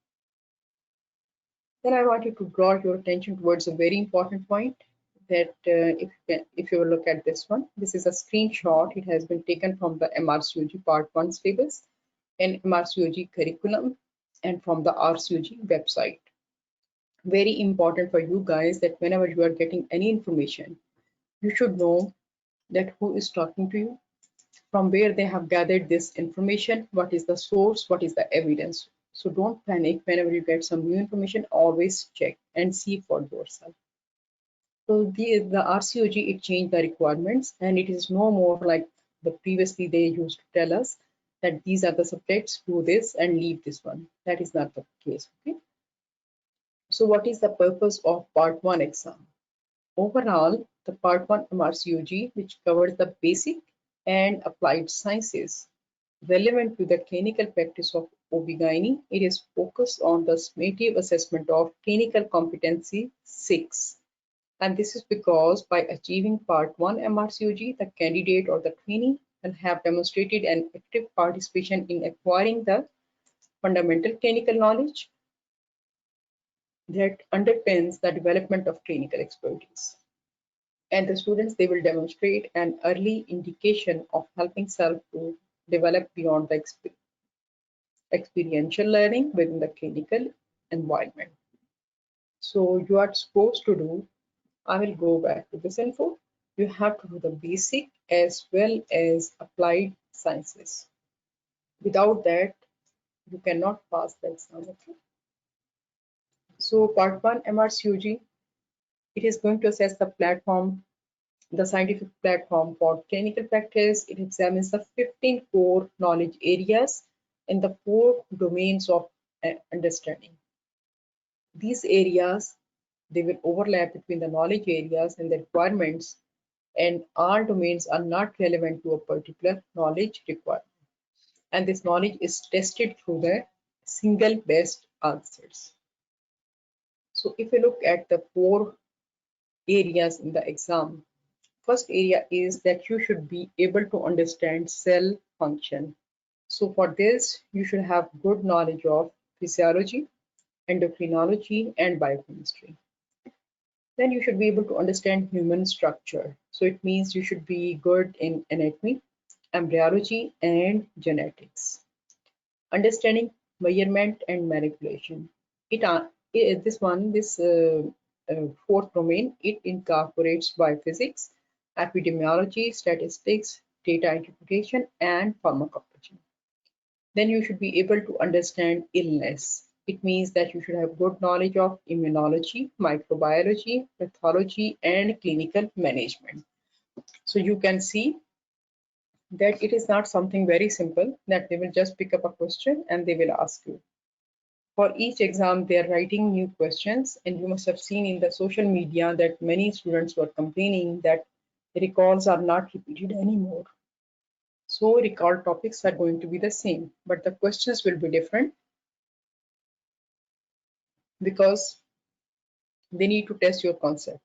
Then I wanted to draw your attention towards a very important point, that if you look at this one, this is a screenshot. It has been taken from the MRCOG Part 1 syllabus and MRCOG curriculum and from the RCOG website. Very important for you guys that whenever you are getting any information, you should know that who is talking to you, from where they have gathered this information, what is the source, what is the evidence. So don't panic whenever you get some new information, always check and see for yourself. So the RCOG, it changed the requirements, and it is no more like the previously they used to tell us that these are the subjects, do this and leave this one. That is not the case. Okay. So what is the purpose of Part 1 exam? Overall, the Part 1 MRCOG, which covers the basic and applied sciences relevant to the clinical practice of OB/GYN, it is focused on the summative assessment of clinical competency 6. And this is because by achieving Part 1 MRCOG, the candidate or the trainee will have demonstrated an active participation in acquiring the fundamental clinical knowledge that underpins the development of clinical expertise. And the students, they will demonstrate an early indication of helping self to develop beyond the experiential learning within the clinical environment. So you are supposed to do, I will go back to this info. You have to do the basic as well as applied sciences. Without that, you cannot pass the exam. Okay? So Part 1 MRCOG, it is going to assess the platform, the scientific platform for clinical practice. It examines the 15 core knowledge areas in the 4 domains of understanding. These areas, they will overlap between the knowledge areas and the requirements, and all domains are not relevant to a particular knowledge requirement. And this knowledge is tested through the single best answers. So if you look at the 4 areas in the exam. First area is that you should be able to understand cell function. So for this, you should have good knowledge of physiology, endocrinology, and biochemistry. Then you should be able to understand human structure. So it means you should be good in anatomy, embryology, and genetics. Understanding measurement and manipulation. This fourth domain, it incorporates biophysics, epidemiology, statistics, data interpretation, and pharmacology. Then you should be able to understand illness. It means that you should have good knowledge of immunology, microbiology, pathology, and clinical management. So you can see that it is not something very simple that they will just pick up a question and they will ask you. For each exam, they are writing new questions, and you must have seen in the social media that many students were complaining that recalls are not repeated anymore. So recall topics are going to be the same, but the questions will be different because they need to test your concept.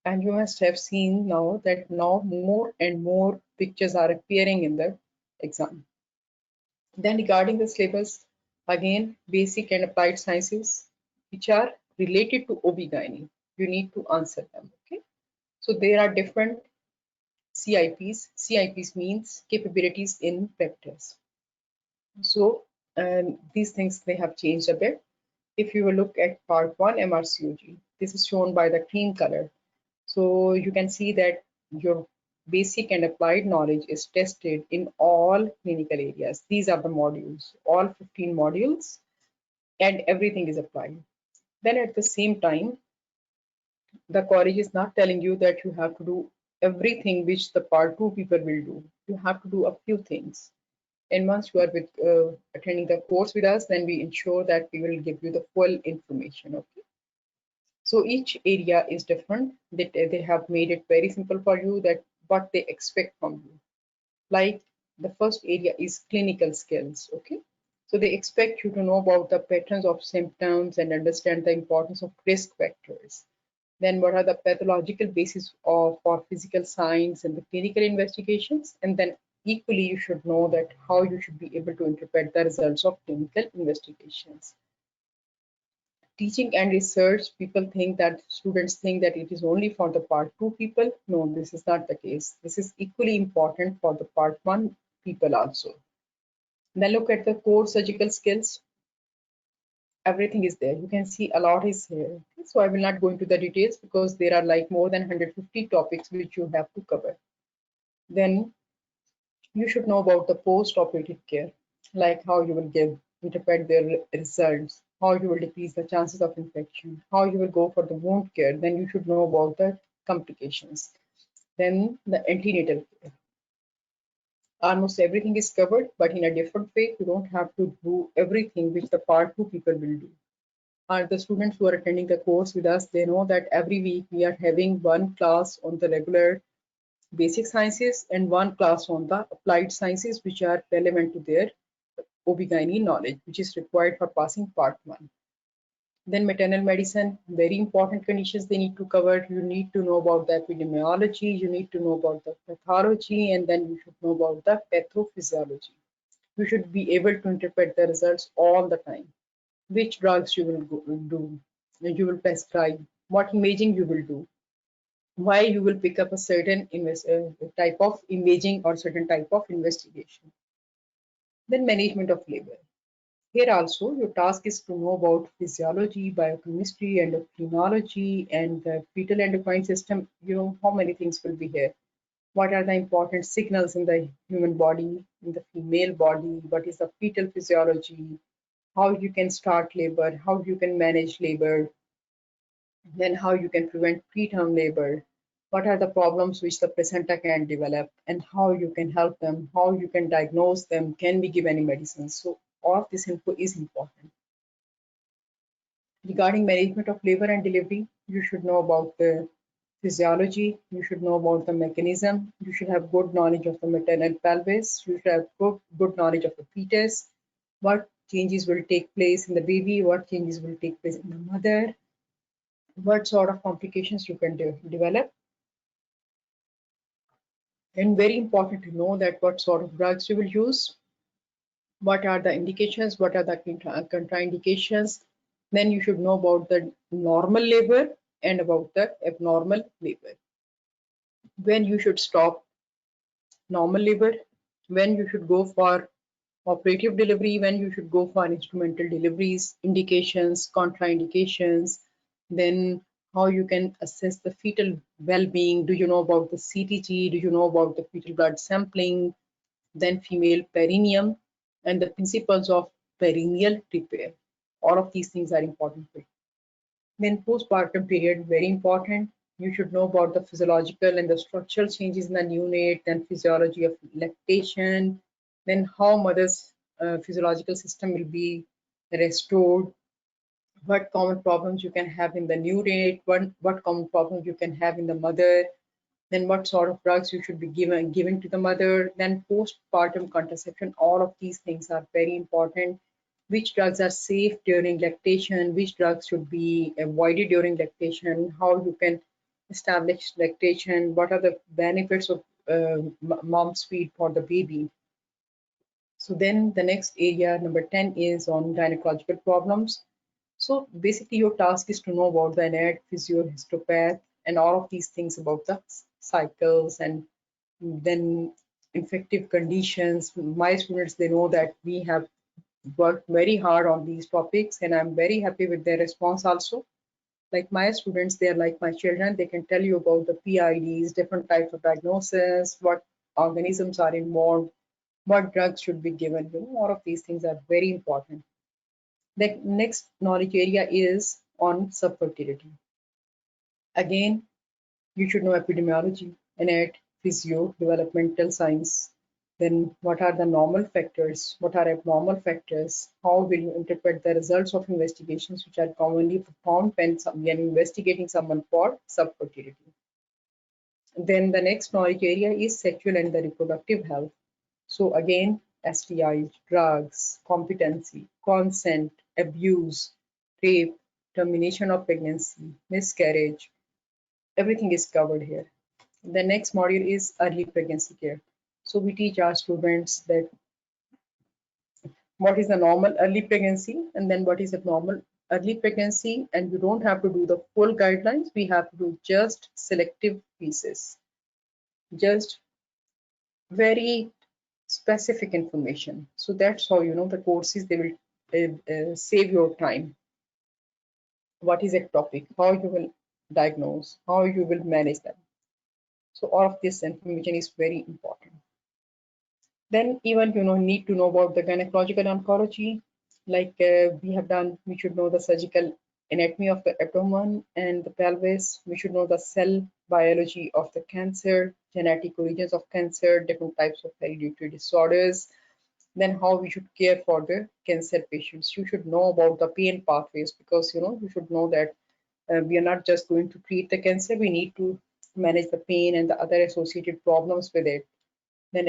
And you must have seen now that now more and more pictures are appearing in the exam. Then regarding the syllabus, again, basic and applied sciences, which are related to OB/GYN, you need to answer them, okay? So there are different CIPs. CIPs means capabilities in practice. So these things, they have changed a bit. If you will look at part 1 MRCOG, this is shown by the cream color. So you can see that your basic and applied knowledge is tested in all clinical areas. These are the modules, all 15 modules, and everything is applied. Then at the same time, the college is not telling you that you have to do everything which the part 2 people will do. You have to do a few things. And once you are attending the course with us, then we ensure that we will give you the full information. Okay. So each area is different. They have made it very simple for you that what they expect from you. Like the first area is clinical skills. Okay. So they expect you to know about the patterns of symptoms and understand the importance of risk factors. Then what are the pathological basis for physical signs and the clinical investigations? And then equally, you should know that how you should be able to interpret the results of clinical investigations. Teaching and research, students think that it is only for the part 2 people. No, this is not the case. This is equally important for the part 1 people also. Then look at the core surgical skills. Everything is there. You can see a lot is here. So I will not go into the details because there are like more than 150 topics which you have to cover. Then you should know about the post-operative care, like how you will interpret their results, how you will decrease the chances of infection, how you will go for the wound care. Then you should know about the complications. Then the antenatal care. Almost everything is covered, but in a different way. You don't have to do everything which the part 2 people will do. The students who are attending the course with us, they know that every week we are having one class on the regular basic sciences and one class on the applied sciences, which are relevant to their OB/GYN knowledge, which is required for passing part 1. Then maternal medicine, very important conditions they need to cover. You need to know about the epidemiology, you need to know about the pathology, and then you should know about the pathophysiology. You should be able to interpret the results all the time. Which drugs you will do, you will prescribe, what imaging you will do, why you will pick up a certain type of imaging or certain type of investigation. Then management of labor. Here also your task is to know about physiology, biochemistry, endocrinology, and the fetal endocrine system. You know how many things will be here. What are the important signals in the human body, in the female body? What is the fetal physiology? How you can start labor, how you can manage labor, then how you can prevent preterm labor, what are the problems which the placenta can develop, and how you can help them, how you can diagnose them, can we give any medicines. So all of this info is important. Regarding management of labor and delivery, you should know about the physiology, you should know about the mechanism, you should have good knowledge of the maternal pelvis, you should have good knowledge of the fetus, what changes will take place in the baby, what changes will take place in the mother, what sort of complications you can develop, and very important to know that what sort of drugs you will use, what are the indications, what are the contraindications. Then you should know about the normal labor and about the abnormal labor. When you should stop normal labor, when you should go for operative delivery, when you should go for instrumental deliveries, indications, contraindications, then how you can assess the fetal well-being. Do you know about the CTG? Do you know about the fetal blood sampling? Then female perineum and the principles of perineal repair. All of these things are important. Then postpartum period, very important. You should know about the physiological and the structural changes in the neonate, then physiology of lactation, then how mother's physiological system will be restored, what common problems you can have in the neonate, what common problems you can have in the mother, then what sort of drugs you should be given to the mother, then postpartum contraception. All of these things are very important. Which drugs are safe during lactation, which drugs should be avoided during lactation, how you can establish lactation, what are the benefits of mom's feed for the baby. So then the next area, number 10, is on gynecological problems. So basically your task is to know about the anat, physio, histopath, and all of these things about the cycles, and then infective conditions. My students, they know that we have worked very hard on these topics, and I'm very happy with their response also. Like my students, they are like my children. They can tell you about the PIDs, different types of diagnosis, what organisms are involved, what drugs should be given. All of these things are very important. The next knowledge area is on subfertility. Again, you should know epidemiology, innate, physio, developmental science. Then what are the normal factors? What are abnormal factors? How will you interpret the results of investigations which are commonly performed when we are investigating someone for subfertility? Then the next knowledge area is sexual and the reproductive health. So again, STIs, drugs, competency, consent, abuse, rape, termination of pregnancy, miscarriage, everything is covered here. The next module is early pregnancy care. So we teach our students that what is the normal early pregnancy and then what is abnormal early pregnancy, and you don't have to do the full guidelines. We have to do just selective pieces, just very specific information. So that's how the courses, they will save your time. What is a topic, how you will diagnose, how you will manage them. So all of this information is very important. Then even need to know about the gynecological oncology. Like we have done, we should know the surgical anatomy of the abdomen and the pelvis. We should know the cell biology of the cancer, genetic origins of cancer, different types of hereditary disorders. Then how we should care for the cancer patients. You should know about the pain pathways, because you should know that we are not just going to treat the cancer, we need to manage the pain and the other associated problems with it. Then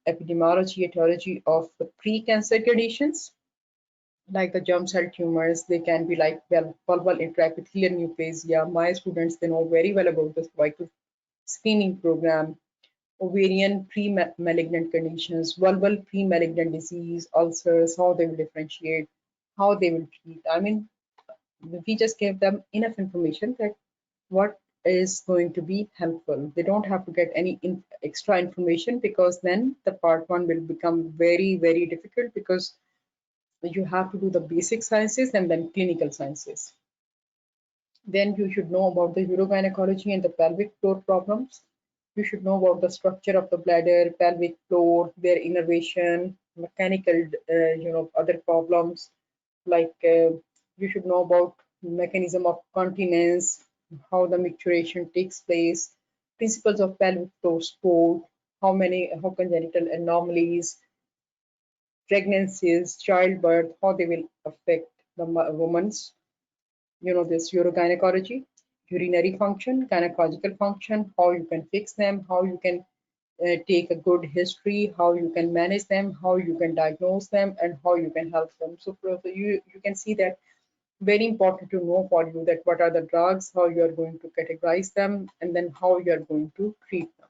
epidemiology, etiology of the pre-cancer conditions, like the germ cell tumors. They can be like vulval intraepithelial neoplasia. My students, they know very well about this vital screening program. Ovarian pre-malignant conditions, vulval pre-malignant disease, ulcers, how they will differentiate, how they will treat. I mean, we just gave them enough information that what is going to be helpful. They don't have to get any extra information, because then the part one will become very, very difficult, because you have to do the basic sciences and then clinical sciences. Then you should know about the urogynecology and the pelvic floor problems. You should know about the structure of the bladder, pelvic floor, their innervation, mechanical, other problems. Like you should know about mechanism of continence, how the micturition takes place, principles of pelvic floor support, how congenital anomalies, pregnancies, childbirth, how they will affect the woman's, this urogynecology, urinary function, gynecological function, how you can fix them, how you can take a good history, how you can manage them, how you can diagnose them, and how you can help them. So you can see that Very important to know for you that what are the drugs, how you are going to categorize them, and then how you are going to treat them.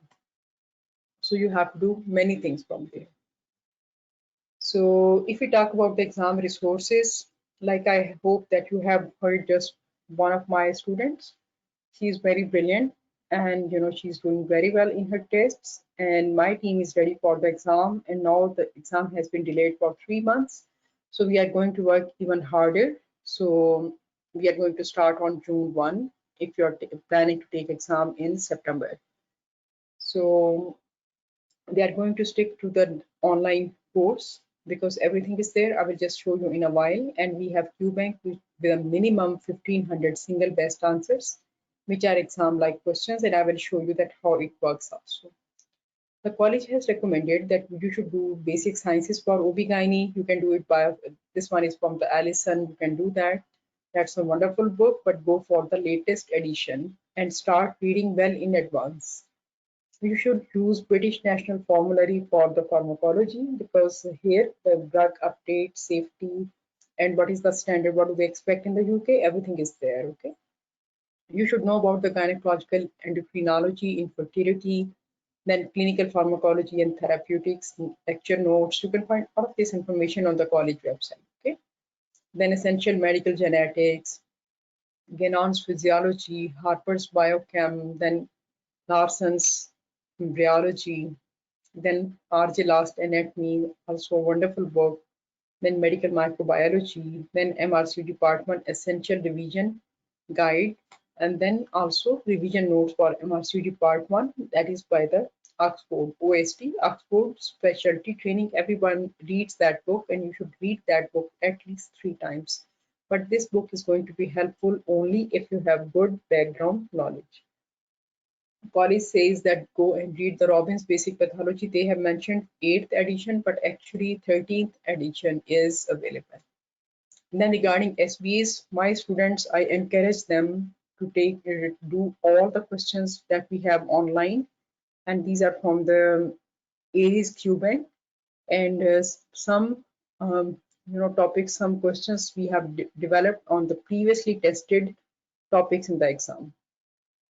So you have to do many things from there. So if we talk about the exam resources, like I hope that you have heard just one of my students. She's very brilliant, and she's doing very well in her tests, and my team is ready for the exam, and now the exam has been delayed for 3 months. So we are going to work even harder. So we are going to start on June 1 if you're planning to take exam in September. So they are going to stick to the online course because everything is there. I will just show you in a while. And we have QBank with a minimum 1500 single best answers, which are exam like questions, and I will show you that how it works also. The college has recommended that you should do basic sciences for OB/GYN. You can do it by, this one is from the Allison, you can do that. That's a wonderful book, but go for the latest edition and start reading well in advance. You should use British National Formulary for the pharmacology because here the drug update, safety, and what is the standard, what do they expect in the UK, everything is there, okay? You should know about the gynecological endocrinology, infertility, then clinical pharmacology and therapeutics, lecture notes. You can find all of this information on the college website, okay? Then essential medical genetics, Ganon's physiology, Harper's biochem, then Larson's embryology, then R.J. Last Anatomy, also a wonderful book, then medical microbiology, then MRC department essential revision guide, and then also revision notes for MRCD part 1, that is by the Oxford OST, Oxford Specialty Training. Everyone reads that book, and you should read that book at least 3 times. But this book is going to be helpful only if you have good background knowledge. College says that go and read the Robbins Basic Pathology. They have mentioned 8th edition, but actually 13th edition is available. And then regarding SBAs, my students, I encourage them to do all the questions that we have online, and these are from the Ariz QBank, and some topics, some questions we have developed on the previously tested topics in the exam.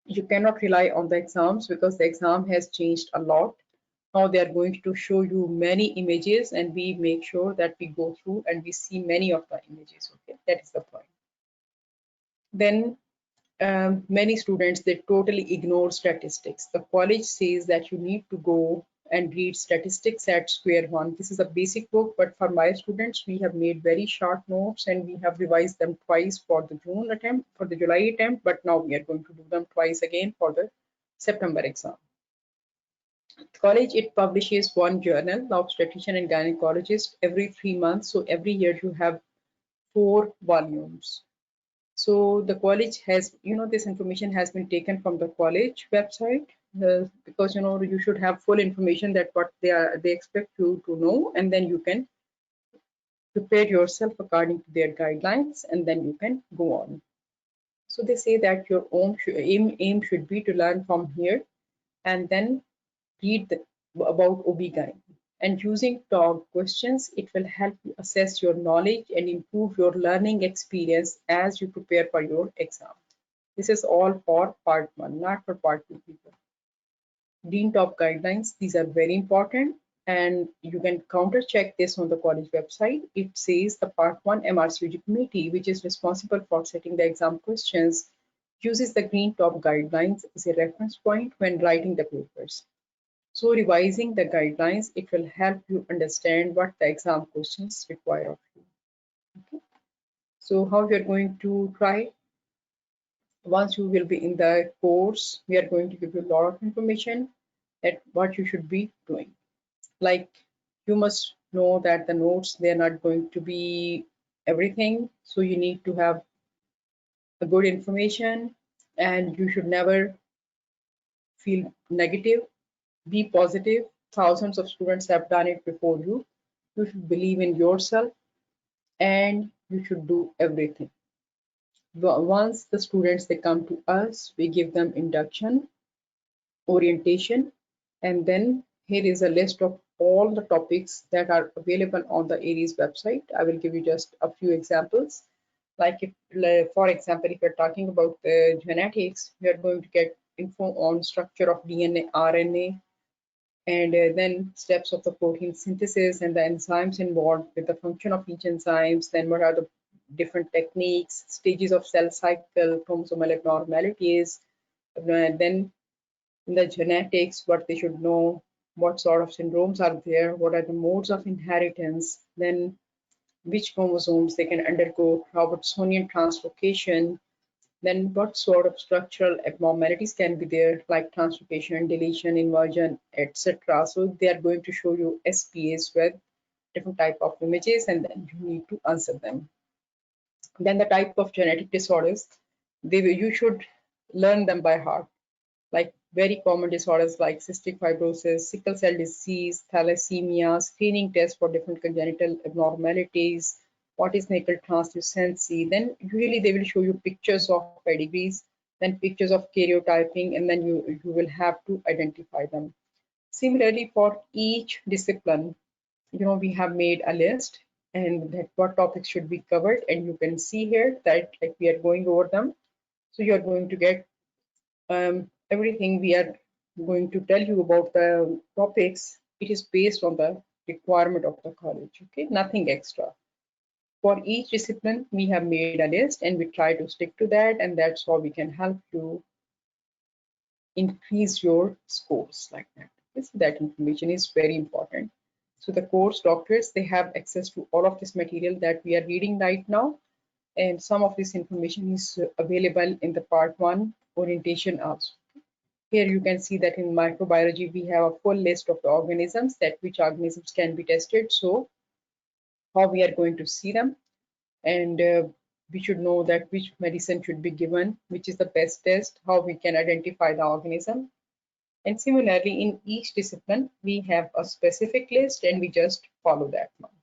You cannot rely on the exams because the exam has changed a lot. Now they are going to show you many images, and we make sure that we go through and we see many of the images, okay? That is the point. Then many students, they totally ignore statistics. The college says that you need to go and read statistics at square one. This is a basic book, but for my students, we have made very short notes and we have revised them twice for the June attempt, for the July attempt, but now we are going to do them twice again for the September exam. The college, it publishes one journal, the obstetrician and gynecologist, every 3 months. So every year you have 4 volumes. So the college has, this information has been taken from the college website because you should have full information that what they expect you to know, and then you can prepare yourself according to their guidelines, and then you can go on. So they say that your own aim should be to learn from here, and then read about OB/GYN. And using top questions, it will help you assess your knowledge and improve your learning experience as you prepare for your exam. This is all for part 1, not for part 2 people. Dean top guidelines, these are very important, and you can counter check this on the college website. It says the part 1 MRCOG committee, which is responsible for setting the exam questions, uses the green top guidelines as a reference point when writing the papers. So revising the guidelines, it will help you understand what the exam questions require of you. Okay. So how we are going to try? Once you will be in the course, we are going to give you a lot of information that what you should be doing. Like, you must know that the notes, they're not going to be everything. So you need to have a good information, and you should never feel negative. Be positive. Thousands of students have done it before you. You should believe in yourself, and you should do everything. But once the students, they come to us, we give them induction, orientation, and then here is a list of all the topics that are available on the Ariz website. I will give you just a few examples. Like if, for example, if you're talking about the genetics, you're going to get info on structure of DNA, RNA, and then steps of the protein synthesis and the enzymes involved with the function of each enzymes, then what are the different techniques, stages of cell cycle, chromosomal abnormalities, then in the genetics, what they should know, what sort of syndromes are there, what are the modes of inheritance, then which chromosomes they can undergo Robertsonian translocation, then what sort of structural abnormalities can be there, like translocation, deletion, inversion, etc. So they are going to show you SPAs with different type of images, and then you need to answer them. Then the type of genetic disorders, you should learn them by heart, like very common disorders like cystic fibrosis, sickle cell disease, thalassemia, screening tests for different congenital abnormalities, what is nasal translucency. Then usually they will show you pictures of pedigrees, then pictures of karyotyping, and then you will have to identify them. Similarly, for each discipline, we have made a list and that what topics should be covered, and you can see here that like we are going over them. So you are going to get everything we are going to tell you about the topics. It is based on the requirement of the college, okay, nothing extra. For each discipline we have made a list and we try to stick to that, and that's how we can help you increase your scores like that. So that information is very important. So the course doctors, they have access to all of this material that we are reading right now, and some of this information is available in the part 1 orientation also. Here you can see that in microbiology we have a full list of the organisms, that which organisms can be tested, so how we are going to see them, and we should know that which medicine should be given, which is the best test, how we can identify the organism. And similarly, in each discipline, we have a specific list and we just follow that one.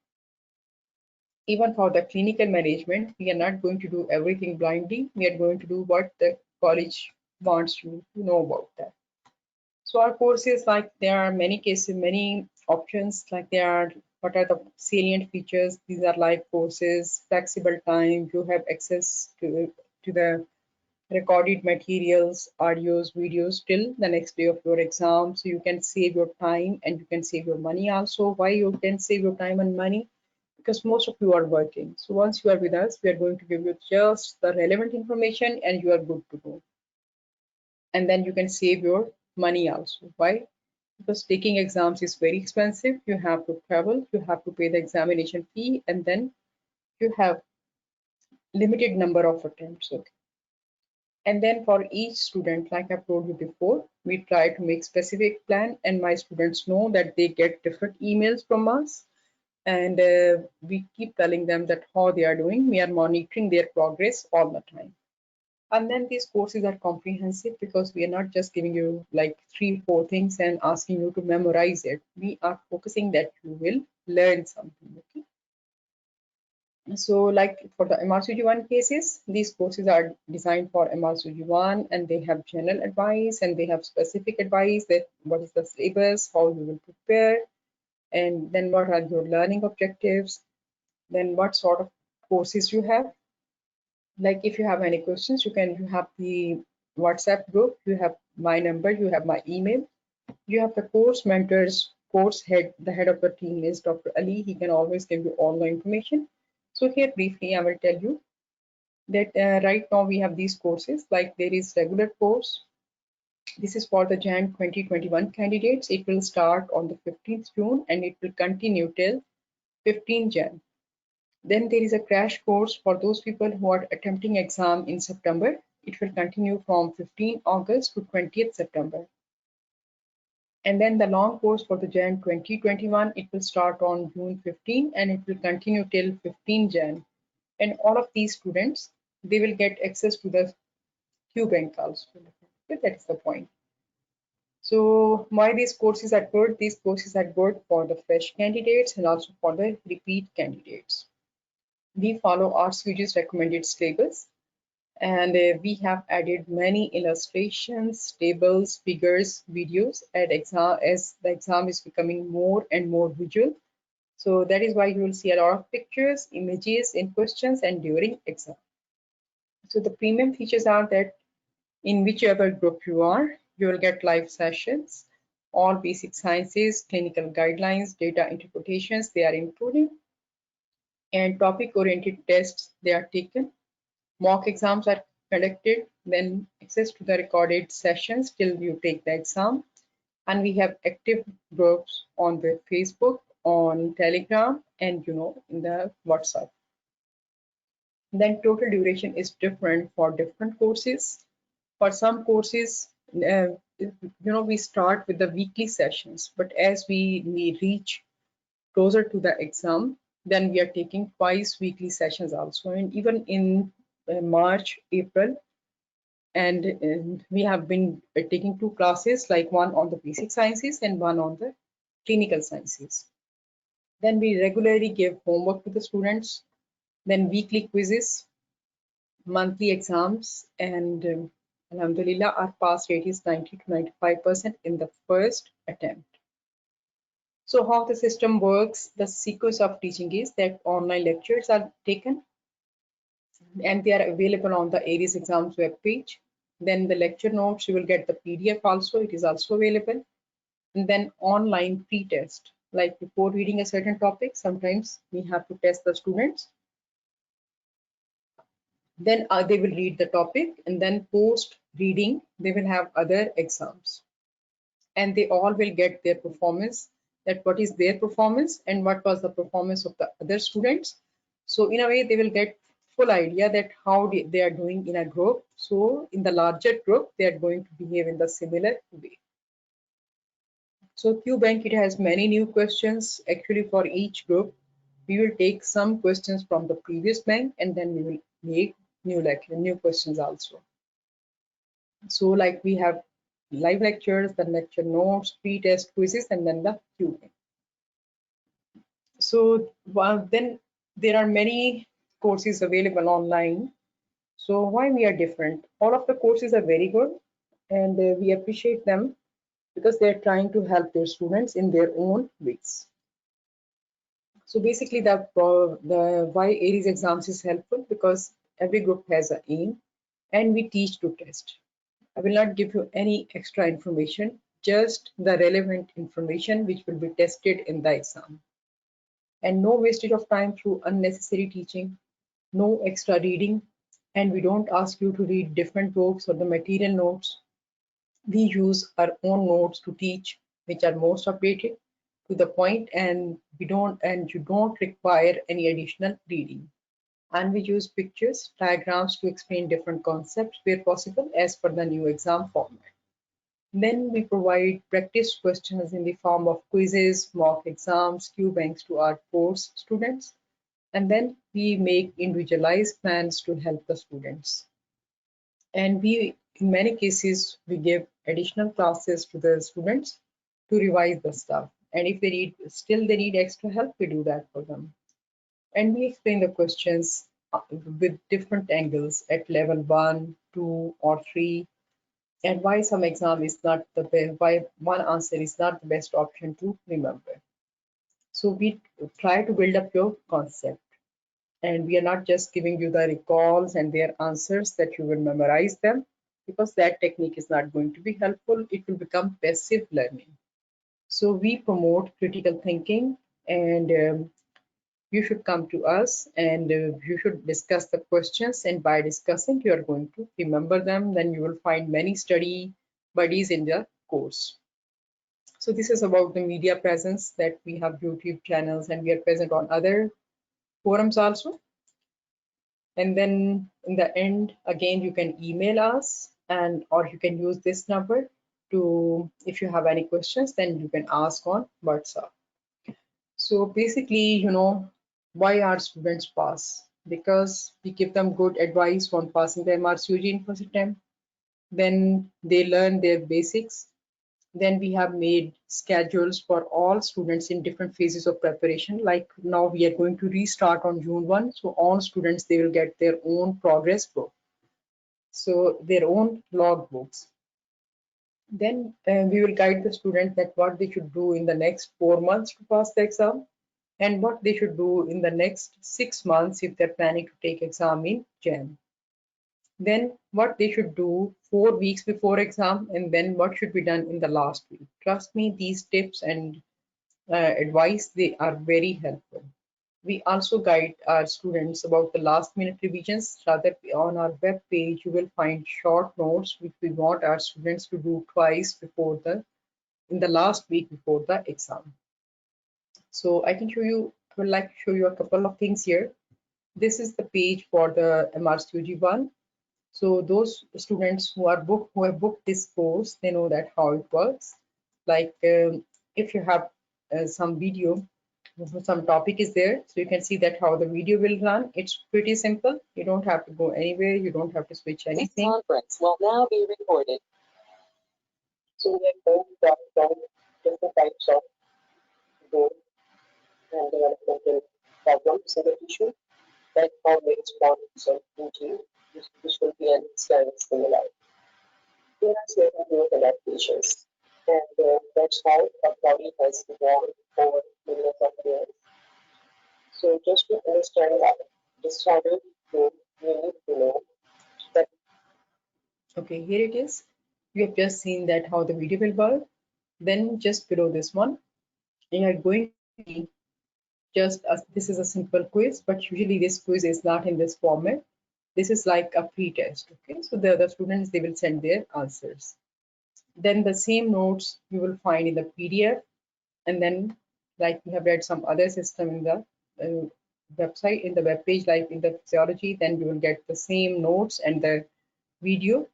Even for the clinical management, we are not going to do everything blindly. We are going to do what the college wants you to know about that. So our courses, like there are many cases, many options, like there are, what are the salient features? These are live courses, flexible time, you have access to the recorded materials, audios, videos till the next day of your exam. So you can save your time and you can save your money also. Why you can save your time and money? Because most of you are working. So once you are with us, we are going to give you just the relevant information and you are good to go. And then you can save your money also. Why? Because taking exams is very expensive. You have to travel, you have to pay the examination fee, and then you have limited number of attempts. Okay. And then for each student, like I've told you before, we try to make specific plan, and my students know that they get different emails from us, and we keep telling them that how they are doing. We are monitoring their progress all the time. And then these courses are comprehensive because we are not just giving you like 3-4 things and asking you to memorize it. We are focusing that you will learn something. Okay. So like for the MRCOG1 cases, these courses are designed for MRCOG1, and they have general advice and they have specific advice that what is the syllabus, how you will prepare, and then what are your learning objectives, then what sort of courses you have. Like if you have any questions, you have the WhatsApp group, you have my number, you have my email, you have the course mentors, course head, the head of the team is Dr. Ali. He can always give you all the information. So here briefly I will tell you that right now we have these courses, like there is regular course. This is for the Jan 2021 candidates. It will start on the 15th June and it will continue till 15 Jan. Then there is a crash course for those people who are attempting exam in September. It will continue from 15 August to 20th September. And then the long course for the Jan 2021, it will start on June 15 and it will continue till 15 Jan. And all of these students, they will get access to the QBank also. But that is the point. So why these courses are good? These courses are good for the fresh candidates and also for the repeat candidates. We follow RCG's recommended syllabus, and we have added many illustrations, tables, figures, videos at exam as the exam is becoming more and more visual. So that is why you will see a lot of pictures, images in questions and during exam. So the premium features are that in whichever group you are, you will get live sessions, all basic sciences, clinical guidelines, data interpretations, they are included, and topic-oriented tests, they are taken. Mock exams are conducted, then access to the recorded sessions till you take the exam. And we have active groups on the Facebook, on Telegram, and in the WhatsApp. Then total duration is different for different courses. For some courses, we start with the weekly sessions, but as we reach closer to the exam, then we are taking twice weekly sessions also. And even in March, April, and we have been taking two classes, like one on the basic sciences and one on the clinical sciences. Then we regularly give homework to the students, then weekly quizzes, monthly exams, and Alhamdulillah, our pass rate is 90 to 95% in the first attempt. So how the system works, the sequence of teaching is that online lectures are taken and they are available on the Ariz exams web page. Then the lecture notes, you will get the PDF also, it is also available. And then online pre-test, like before reading a certain topic, sometimes we have to test the students. Then they will read the topic, and then post reading, they will have other exams. And they all will get their performance, that what is their performance and what was the performance of the other students. So in a way, they will get full idea that how they are doing in a group. So in the larger group, they are going to behave in the similar way. So QBank, it has many new questions. Actually, for each group, we will take some questions from the previous bank, and then we will make new questions also. So like we have live lectures, the lecture notes, pre-test quizzes, and then the Q&A. So then there are many courses available online. So why we are different? All of the courses are very good, and we appreciate them because they're trying to help their students in their own ways. So basically, the why Ariz exams is helpful because every group has an aim, and we teach to test. I will not give you any extra information, just the relevant information which will be tested in the exam. And no wastage of time through unnecessary teaching, no extra reading, and we don't ask you to read different books or the material notes. We use our own notes to teach, which are most updated to the point, and you don't require any additional reading. And we use pictures, diagrams to explain different concepts where possible as per the new exam format. Then we provide practice questions in the form of quizzes, mock exams, QBanks to our course students. And then we make individualized plans to help the students. And in many cases, we give additional classes to the students to revise the stuff. And if they need extra help, we do that for them. And we explain the questions with different angles at level 1, 2, or 3, and why some exam is not the best, why one answer is not the best option to remember. So we try to build up your concept, and we are not just giving you the recalls and their answers that you will memorize them, because that technique is not going to be helpful. It will become passive learning. So we promote critical thinking, and you should come to us and you should discuss the questions, and by discussing you are going to remember them. Then you will find many study buddies in the course. So this is about the media presence, that we have YouTube channels and we are present on other forums also. And then in the end, again, you can email us, or you can use this number to, if you have any questions, then you can ask on WhatsApp. So basically, why our students pass? Because we give them good advice on passing the MRCOG in first attempt. Then they learn their basics. Then we have made schedules for all students in different phases of preparation. Like now we are going to restart on June 1. So all students, they will get their own progress book. So their own log books. Then we will guide the student that what they should do in the next 4 months to pass the exam. and what they should do in the next 6 months if they're planning to take exam in Jan. Then what they should do 4 weeks before exam, and then what should be done in the last week. Trust me, these tips and advice, they are very helpful. We also guide our students about the last minute revisions. Rather, on our web page, you will find short notes which we want our students to do twice before in the last week before the exam. So I would like to show you a couple of things here. This is the page for the MRCOG one. So those students who have booked this course, they know that how it works. Like if you have some video, some topic is there, so you can see that how the video will run. It's pretty simple. You don't have to go anywhere. You don't have to switch anything. This conference will now be recorded. So we have both got different types of growth and developmental problems in the tissue, like how they respond to some protein. This will be an scanning stimuli. There are certain growth adaptations, and that's how our body has evolved over millions of years. So just to understand that disordered growth, you need to know that. Okay, here it is. You have just seen that how the video will work. Then just below this one, you are going to be this is a simple quiz, but usually this quiz is not in this format. This is like a pre-test. Okay, so the students, they will send their answers. Then the same notes you will find in the PDF, and then like we have read some other system in the website, in the web page, like in the physiology, then you will get the same notes and the video.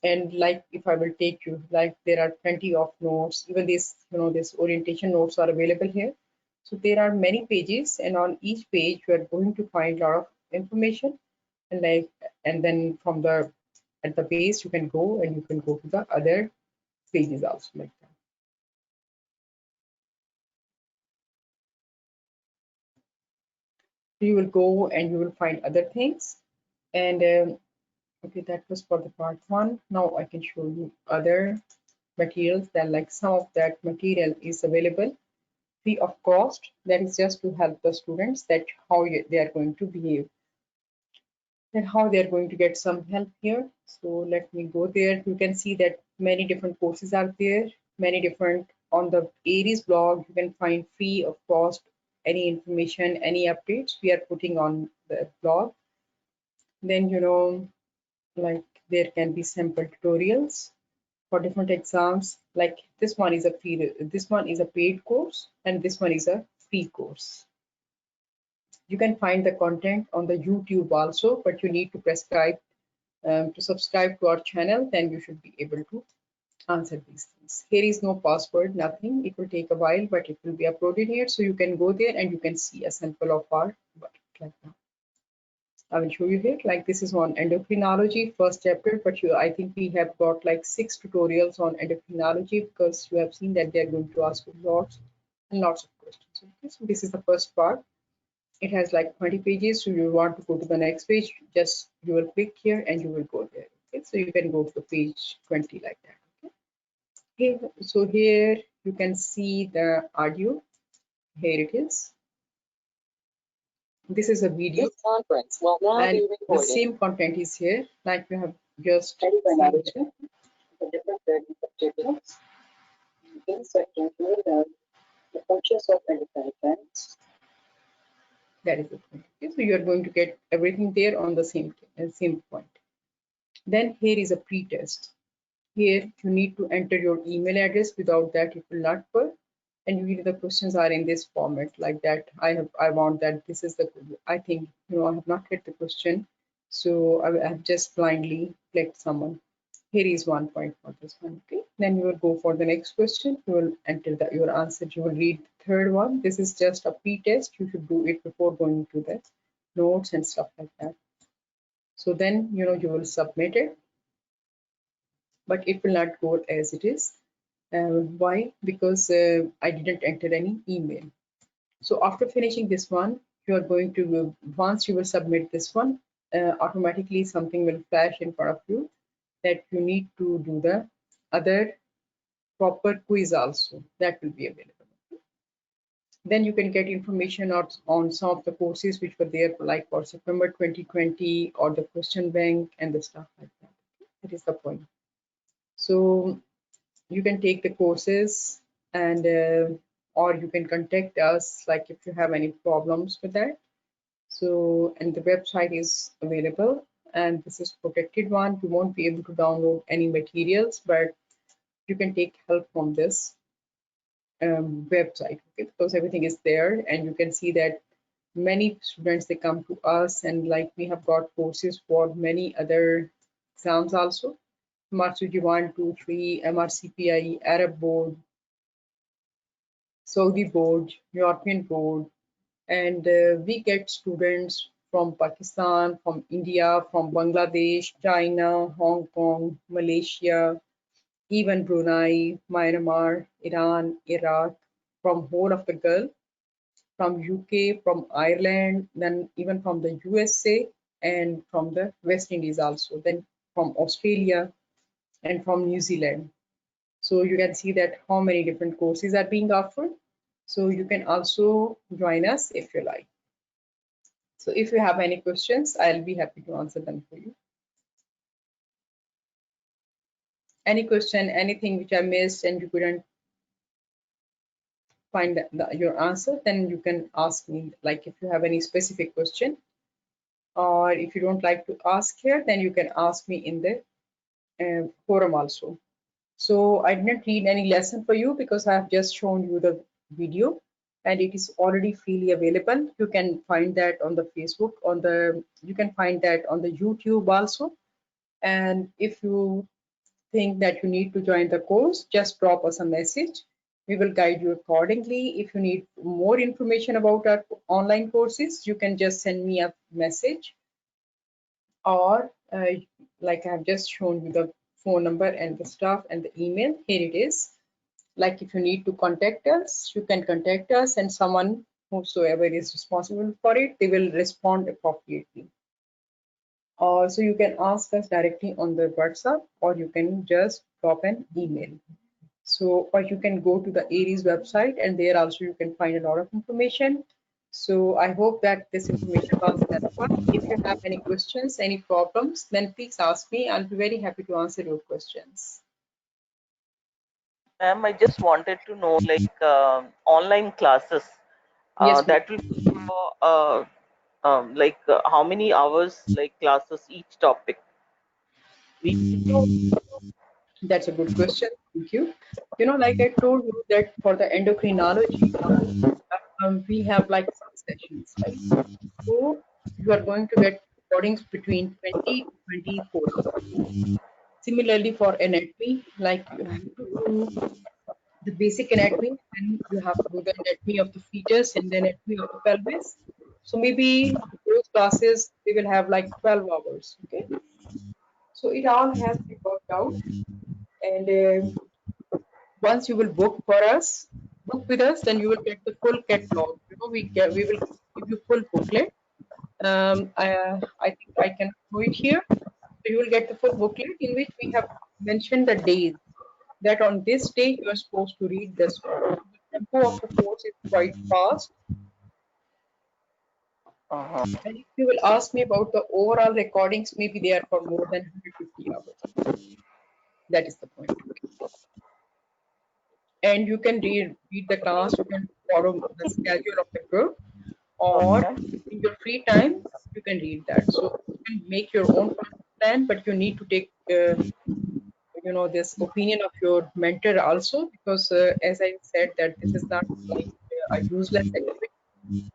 And like if I will take you, like there are plenty of notes, even this, this orientation notes are available here. So there are many pages, and on each page you are going to find a lot of information, and then at the base you can go and you can go to the other pages also like that. You will go and you will find other things, and okay, that was for the part one. Now I can show you other materials. That like some of that material is available free of cost. That is just to help the students that how they are going to behave and how they are going to get some help here. So let me go there. You can see that many different courses are there, many different. On the Ariz blog, you can find free of cost any information, any updates we are putting on the blog. Then like there can be sample tutorials for different exams. Like this one is a paid course, and this one is a free course. You can find the content on the YouTube also, but you need to subscribe to our channel, then you should be able to answer these things. Here is no password, nothing. It will take a while, but it will be uploaded here, so you can go there and you can see a sample of our work like now. I will show you here. Like this is on endocrinology, first chapter, but I think we have got like 6 tutorials on endocrinology, because you have seen that they are going to ask you lots and lots of questions. Okay, so this is the first part. It has like 20 pages, so you want to go to the next page, just you will click here and you will go there. Okay, so you can go to the page 20 like that. Okay, so here you can see the audio. Here it is. This is a video. This conference will now and be recorded. The same content is here, like we have just seen here. The different objectives. In section 2, the functions of endocrine glands. That is the point. Okay, so you are going to get everything there on the same point. Then here is a pre-test. Here you need to enter your email address. Without that it will not work. And usually the questions are in this format like that. I want that this is the, I think I have not hit the question, so I have just blindly clicked someone. Here is 1 point for this one. Okay, then you will go for the next question. You will enter your answer. You will read the third one. This is just a pre-test. You should do it before going to the notes and stuff like that. So then you will submit it, but it will not go as it is. Why? Because I didn't enter any email. So after finishing this one, you are going to, once you will submit this one, automatically something will flash in front of you that you need to do the other proper quiz also, that will be available. Then you can get information on some of the courses which were there like for September 2020 or the question bank and the stuff like that. That is the point. So you can take the courses and or you can contact us like if you have any problems with that. So, and the website is available, and this is protected one. You won't be able to download any materials, but you can take help from this website, okay? Because everything is there, and you can see that many students, they come to us, and like we have got courses for many other exams also. MRCOG 1, 2, 3, MRCPI, Arab board, Saudi board, European board, and we get students from Pakistan, from India, from Bangladesh, China, Hong Kong, Malaysia, even Brunei, Myanmar, Iran, Iraq, from whole of the Gulf, from UK, from Ireland, then even from the USA and from the West Indies also, then from Australia and from New Zealand. So you can see that how many different courses are being offered. So you can also join us if you like. So if you have any questions, I'll be happy to answer them for you. Any question, anything which I missed and you couldn't find your answer, then you can ask me, like if you have any specific question, or if you don't like to ask here, then you can ask me in the forum also. So I didn't read any lesson for you because I have just shown you the video and it is already freely available. You can find that on the Facebook, you can find that on the YouTube also. And if you think that you need to join the course, just drop us a message. We will guide you accordingly. If you need more information about our online courses, you can just send me a message, or like I've just shown you the phone number and the stuff and the email. Here it is. Like if you need to contact us, you can contact us, and someone whosoever is responsible for it, they will respond appropriately. So you can ask us directly on the WhatsApp, or you can just drop an email. So, or you can go to the Ariz website, and there also you can find a lot of information. So I hope that this information was helpful. If you have any questions, any problems, then please ask me. I'll be very happy to answer your questions. Ma'am, I just wanted to know, like online classes. Yes, That will be for how many hours, like classes each topic? that's a good question. Thank you. You know, like I told you that for the endocrinology, we have like 6 sessions, right? So you are going to get recordings between 20 to 24 hours. Similarly for anatomy, like you have to do the basic anatomy, and you have to do the anatomy of the fetus and the anatomy of the pelvis. So maybe those classes, they will have like 12 hours, okay? So it all has to be worked out. And once you will book with us, then you will get the full catalog. You know, we will give you full booklet. I think I can show it here. So you will get the full booklet in which we have mentioned the days that on this day you are supposed to read this one. The tempo of the course is quite fast. And if you will ask me about the overall recordings, maybe they are for more than 150 hours. That is the point. And you can read the class, you can follow the schedule of the group, or in your free time, you can read that. So you can make your own plan, but you need to take this opinion of your mentor also, because as I said that this is not like a useless activity.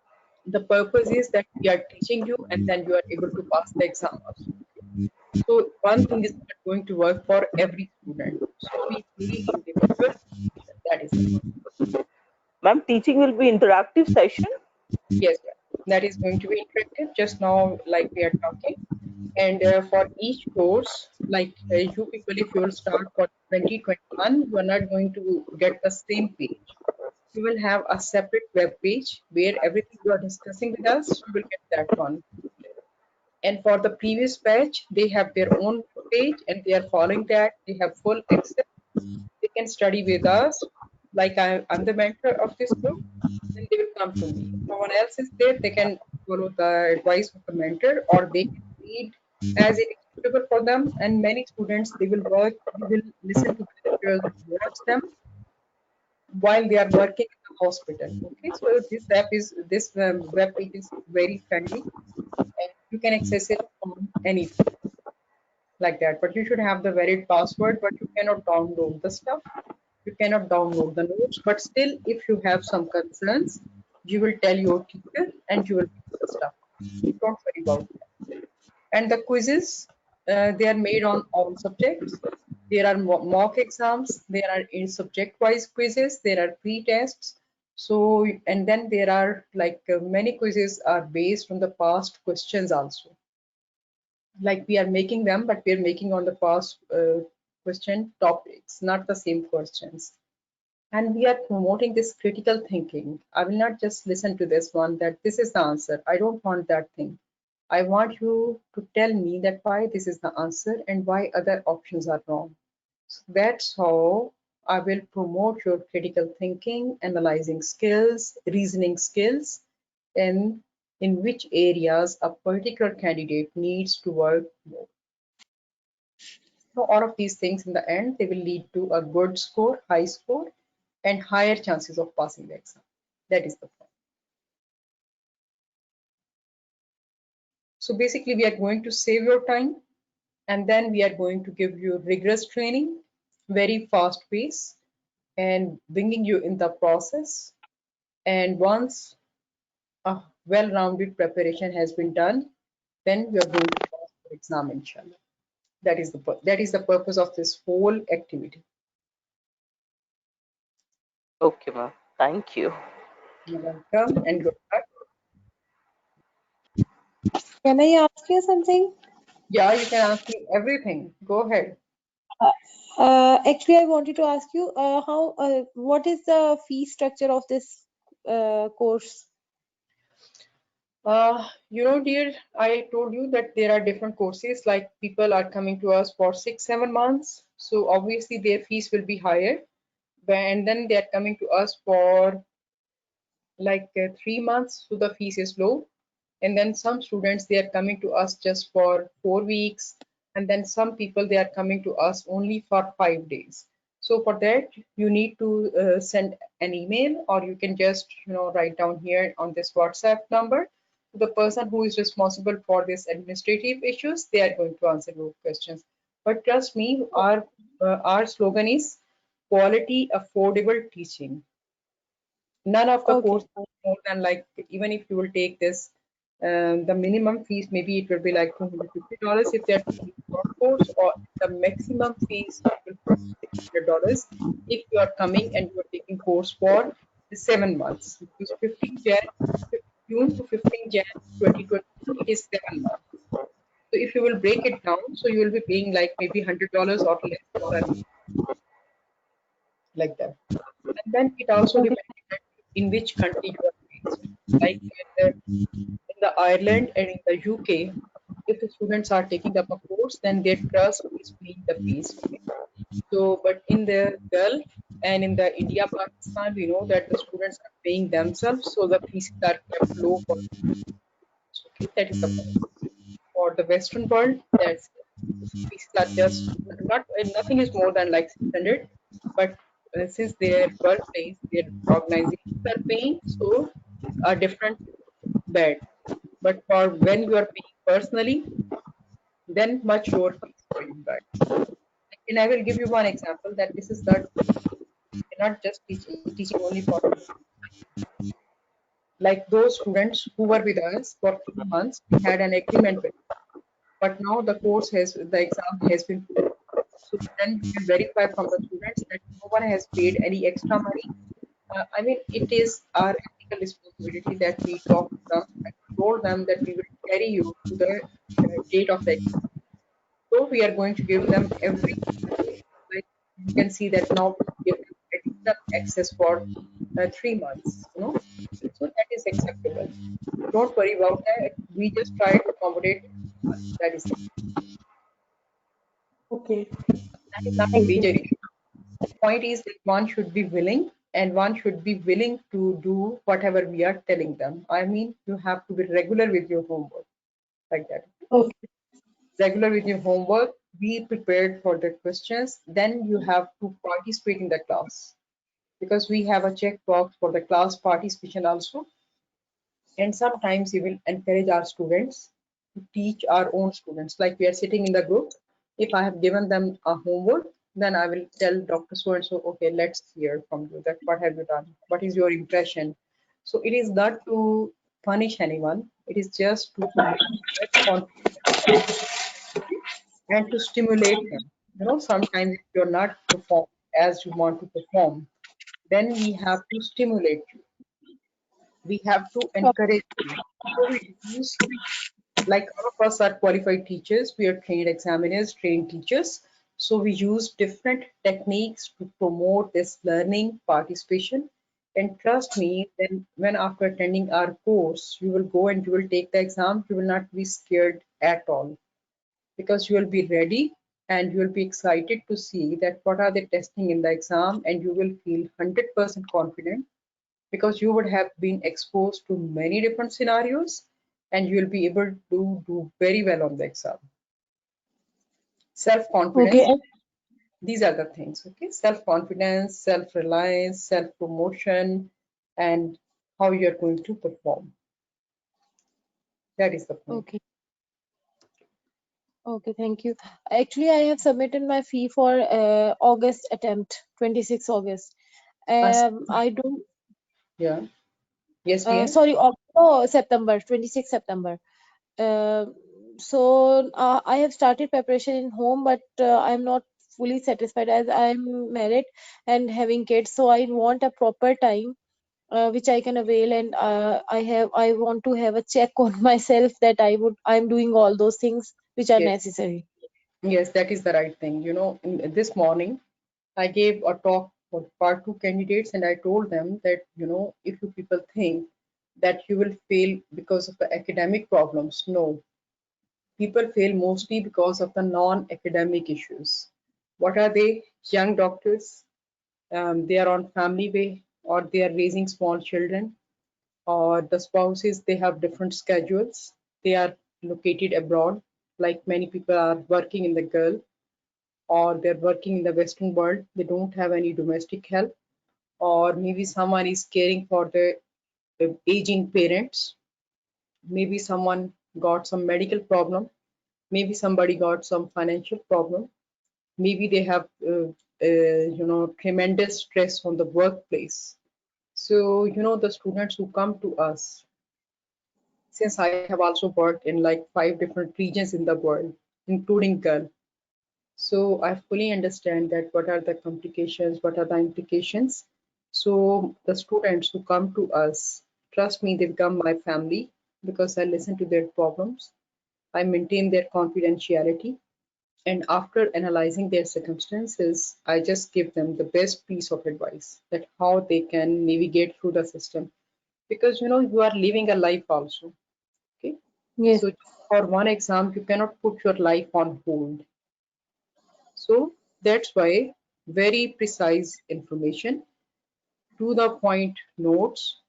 The purpose is that we are teaching you and then you are able to pass the exam also. So one thing is not going to work for every student. So we really individual. That is the point. Ma'am, teaching will be interactive session. Yes, that is going to be interactive. Just now, like we are talking. And for each course, like you people, if you will start for 2021, you are not going to get the same page. You will have a separate web page where everything you are discussing with us, you will get that one. And for the previous batch, they have their own page and they are following that. They have full access. They can study with us. Like I'm the mentor of this group. then they will come to me. If no one else is there, they can follow the advice of the mentor, or they can read as it is suitable for them. And many students, they will listen to the lectures, watch them while they are working in the hospital. Okay, so this web page is very friendly, and you can access it on anything like that. But you should have the valid password, but you cannot download the stuff. You cannot download the notes, but still, if you have some concerns, you will tell your teacher and you will fix the stuff. Don't worry about that. And the quizzes, they are made on all subjects. There are mock exams, there are in subject-wise quizzes, there are pre-tests. So, and then there are like many quizzes are based on the past questions also. Like we are making them, but we are making on the past question topics, not the same questions. And we are promoting this critical thinking. I will not just listen to this one that this is the answer. I don't want that thing. I want you to tell me that why this is the answer and why other options are wrong. So that's how I will promote your critical thinking, analyzing skills, reasoning skills, and in which areas a particular candidate needs to work more. So all of these things in the end, they will lead to a good score, high score, and higher chances of passing the exam. That is the point. So basically, we are going to save your time, and then we are going to give you rigorous training, very fast pace, and bringing you in the process. And once a well-rounded preparation has been done, then we are going to pass the exam, inshallah. That is the purpose of this whole activity. Okay, ma'am. Thank you. You're welcome and good luck. Can I ask you something? Yeah, you can ask me everything. Go ahead. Actually, I wanted to ask you what is the fee structure of this course? Dear, I told you that there are different courses, like people are coming to us for 6-7 months. So obviously their fees will be higher. And then they are coming to us for like 3 months, so the fees is low. And then some students, they are coming to us just for 4 weeks. And then some people, they are coming to us only for 5 days. So for that, you need to send an email, or you can just, write down here on this WhatsApp number. The person who is responsible for this administrative issues, they are going to answer your questions. But trust me, our slogan is quality, affordable teaching. None of the Okay. course more than, like, even if you will take this, the minimum fees, maybe it will be like $250 if they're taking short course, or the maximum fees will be $600 if you are coming and you are taking course for 7 months. Because 15 June to 15 Jan 2022, it is 7 months. So if you will break it down, so you will be paying like maybe $100 or less for a like that. And then it also Okay. depends in which country you are based. Like in the Ireland and in the UK, if the students are taking up a course, then their trust is paying the fees. Okay? So, but in the Gulf and in the India, Pakistan, we know that the students are paying themselves, so the fees are kept low for them. Okay, that is the point. For the Western world, that's fees are just not nothing is more than like 600, but since their birthplace, their organizations are paying, so a different bed. But for when you are paying personally, then much lower fees for you guys. And I will give you one example that this is not just teaching only for like those students who were with us for 3 months. We had an agreement with, but now the exam has been put. So then we can verify from the students that no one has paid any extra money. I mean, it is our ethical responsibility that we talk to them and told them that we will carry you to the date of the exam. So we are going to give them like you can see that now we give them additional access for 3 months. So that is acceptable. Don't worry about that. We just try to accommodate everyone. That is Okay. that is not a Thank you. major issue. The point is that one should be willing and one should be willing to do whatever we are telling them. I mean, you have to be regular with your homework, like that. Okay. Regular with your homework, be prepared for the questions, then you have to participate in the class, because we have a checkbox for the class participation also. And sometimes we will encourage our students to teach our own students, like we are sitting in the group. If I have given them a homework, then I will tell Dr. So and so, okay, let's hear from you that what have you done, what is your impression. So it is not to punish anyone, it is just to make confidence and to stimulate them. You know, sometimes if you're not performing as you want to perform, then we have to stimulate you. We have to encourage you. So we use, like all of us are qualified teachers, we are trained examiners, trained teachers. So we use different techniques to promote this learning participation. And trust me, then when after attending our course, you will go and you will take the exam, you will not be scared at all, because you will be ready and you will be excited to see that what are they testing in the exam, and you will feel 100% confident because you would have been exposed to many different scenarios and you will be able to do very well on the exam. Self-confidence, Okay. these are the things, okay? Self-confidence, self-reliance, self-promotion, and how you're going to perform. That is the point. Okay. Okay, thank you. Actually, I have submitted my fee for August attempt, 26 August. I don't, Yeah. Yes, Priya? sorry, no, September, 26 September. Uh, so I have started preparation in home, but I'm not fully satisfied as I'm married and having kids. So I want a proper time which I can avail, and I want to have a check on myself that I'm doing all those things which are Yes. necessary. Yes, that is the right thing. You know, this morning I gave a talk for part two candidates, and I told them that, you know, if you people think that you will fail because of the academic problems, no. People fail mostly because of the non-academic issues. What are they? Young doctors, they are on family way, or they are raising small children, or the spouses, they have different schedules. They are located abroad, like many people are working in the Gulf, or they're working in the Western world. They don't have any domestic help, or maybe someone is caring for the aging parents. Maybe someone got some medical problem. Maybe somebody got some financial problem. Maybe they have, you know, tremendous stress on the workplace. So, you know, the students who come to us, since I have also worked in like 5 different regions in the world, including Gulf. So I fully understand that what are the complications, what are the implications. So the students who come to us, trust me, they become my family because I listen to their problems. I maintain their confidentiality. And after analyzing their circumstances, I just give them the best piece of advice that how they can navigate through the system. Because you know, you are living a life also. Okay. Yes. So for one exam, you cannot put your life on hold. So that's why very precise information, to the point notes,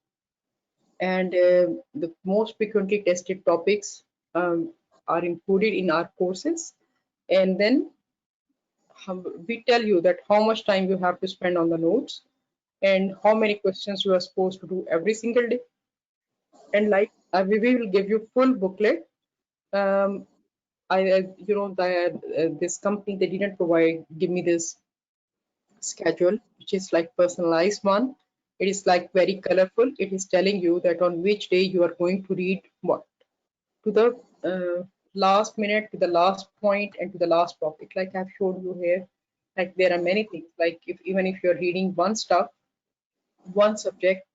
and the most frequently tested topics are included in our courses. And then we tell you that how much time you have to spend on the notes and how many questions you are supposed to do every single day. And like we will give you full booklet. Um, you know, this company, they didn't give me this schedule, which is like personalized one. It is like very colorful. It is telling you that on which day you are going to read what, to the last minute, to the last point, and to the last topic. Like I've showed you here, like there are many things. Like if even if you're reading one stuff, one subject,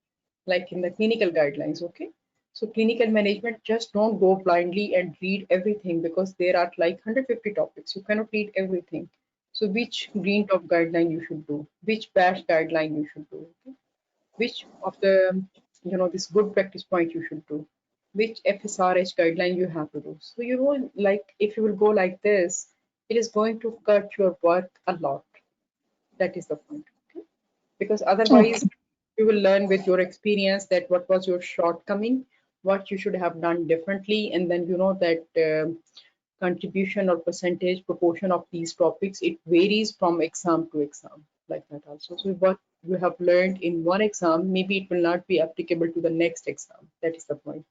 like in the clinical guidelines, okay? So clinical management, just don't go blindly and read everything, because there are like 150 topics. You cannot read everything. So which green top guideline you should do, which batch guideline you should do, okay? Which of the, you know, this good practice point you should do, which FSRH guideline you have to do. So you know, like if you will go like this, it is going to cut your work a lot. That is the point, okay? Because Okay. otherwise You will learn with your experience that what was your shortcoming, what you should have done differently, and then you know that contribution or percentage proportion of these topics, it varies from exam to exam, like that also. So what you have learned in one exam, maybe it will not be applicable to the next exam. That is the point.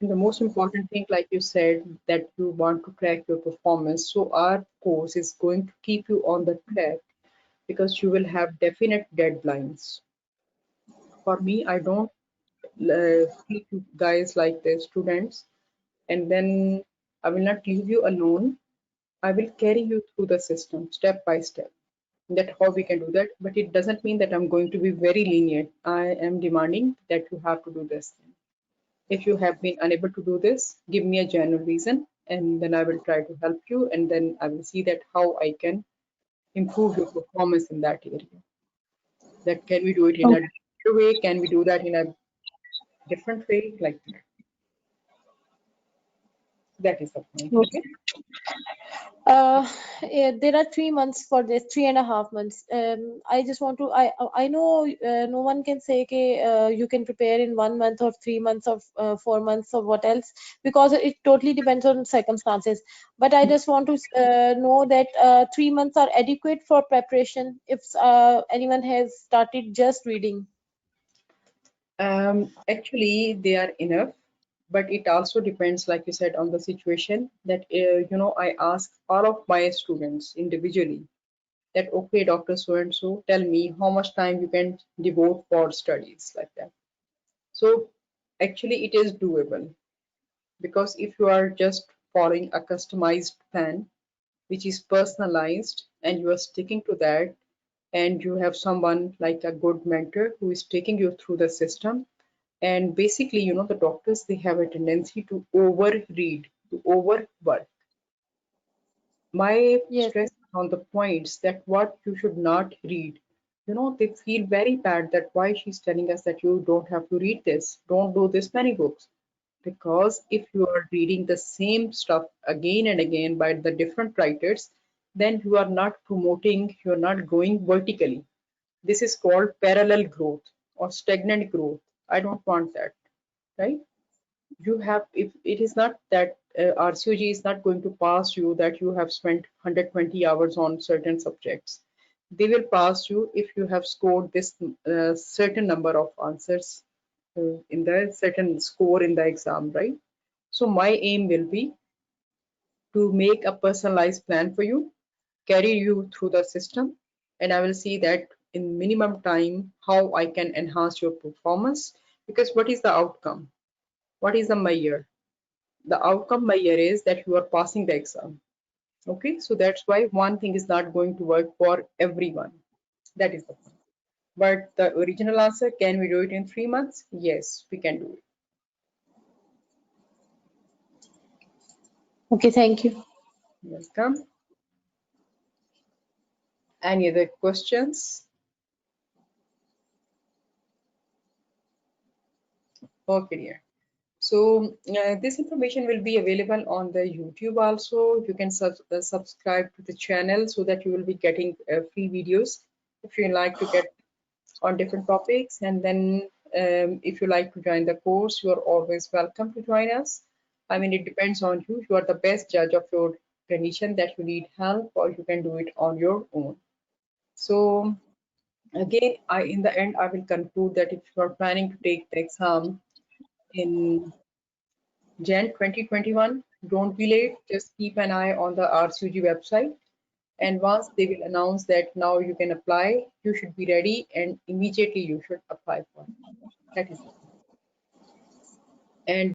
And the most important thing, like you said, that you want to track your performance. So our course is going to keep you on the track because you will have definite deadlines. For me, I don't treat you guys like the students, and then I will not leave you alone. I will carry you through the system step by step. That's how we can do that. But it doesn't mean that I'm going to be very lenient. I am demanding that you have to do this. If you have been unable to do this, give me a genuine reason, and then I will try to help you, and then I will see that how I can improve your performance in that area. That can we do it in a better way? Can we do that in a different way? Like that. That is the point. Okay. Yeah, there are 3 months for this, 3.5 months. I just want to, I know no one can say you can prepare in 1 month or 3 months or 4 months or what else, because it totally depends on circumstances. But I just want to know that 3 months are adequate for preparation if anyone has started just reading. Actually, they are enough, but it also depends, like you said, on the situation. That you know, I ask all of my students individually that, okay, Dr. So and so, tell me how much time you can devote for studies, like that. So actually, it is doable, because if you are just following a customized plan, which is personalized, and you are sticking to that, and you have someone like a good mentor who is taking you through the system. And basically, you know, the doctors, they have a tendency to overread, to overwork. My Yes. stress on the points that what you should not read. You know, they feel very bad that why she's telling us that you don't have to read this, don't do this many books. Because if you are reading the same stuff again and again by the different writers, then you are not promoting, you're not going vertically. This is called parallel growth or stagnant growth. I don't want that, right? You have, if it is not that RCOG is not going to pass you that you have spent 120 hours on certain subjects. They will pass you if you have scored this certain number of answers in the certain score in the exam, right? So my aim will be to make a personalized plan for you, carry you through the system, and I will see that in minimum time how I can enhance your performance. Because what is the outcome? What is the measure? The outcome measure is that you are passing the exam. Okay, so that's why one thing is not going to work for everyone. That is the point. But the original answer, can we do it in 3 months? Yes, we can do it. Okay, thank you. Welcome. Any other questions? Okay, dear. So this information will be available on the YouTube also. You can subscribe to the channel so that you will be getting free videos if you like to get on different topics. And then if you like to join the course, you are always welcome to join us. I mean, it depends on you. You are the best judge of your condition, that you need help or you can do it on your own. So again, in the end, I will conclude that if you are planning to take the exam in Jan 2021, don't be late. Just keep an eye on the RCOG website. And once they will announce that now you can apply, you should be ready and immediately you should apply for it. That is it. And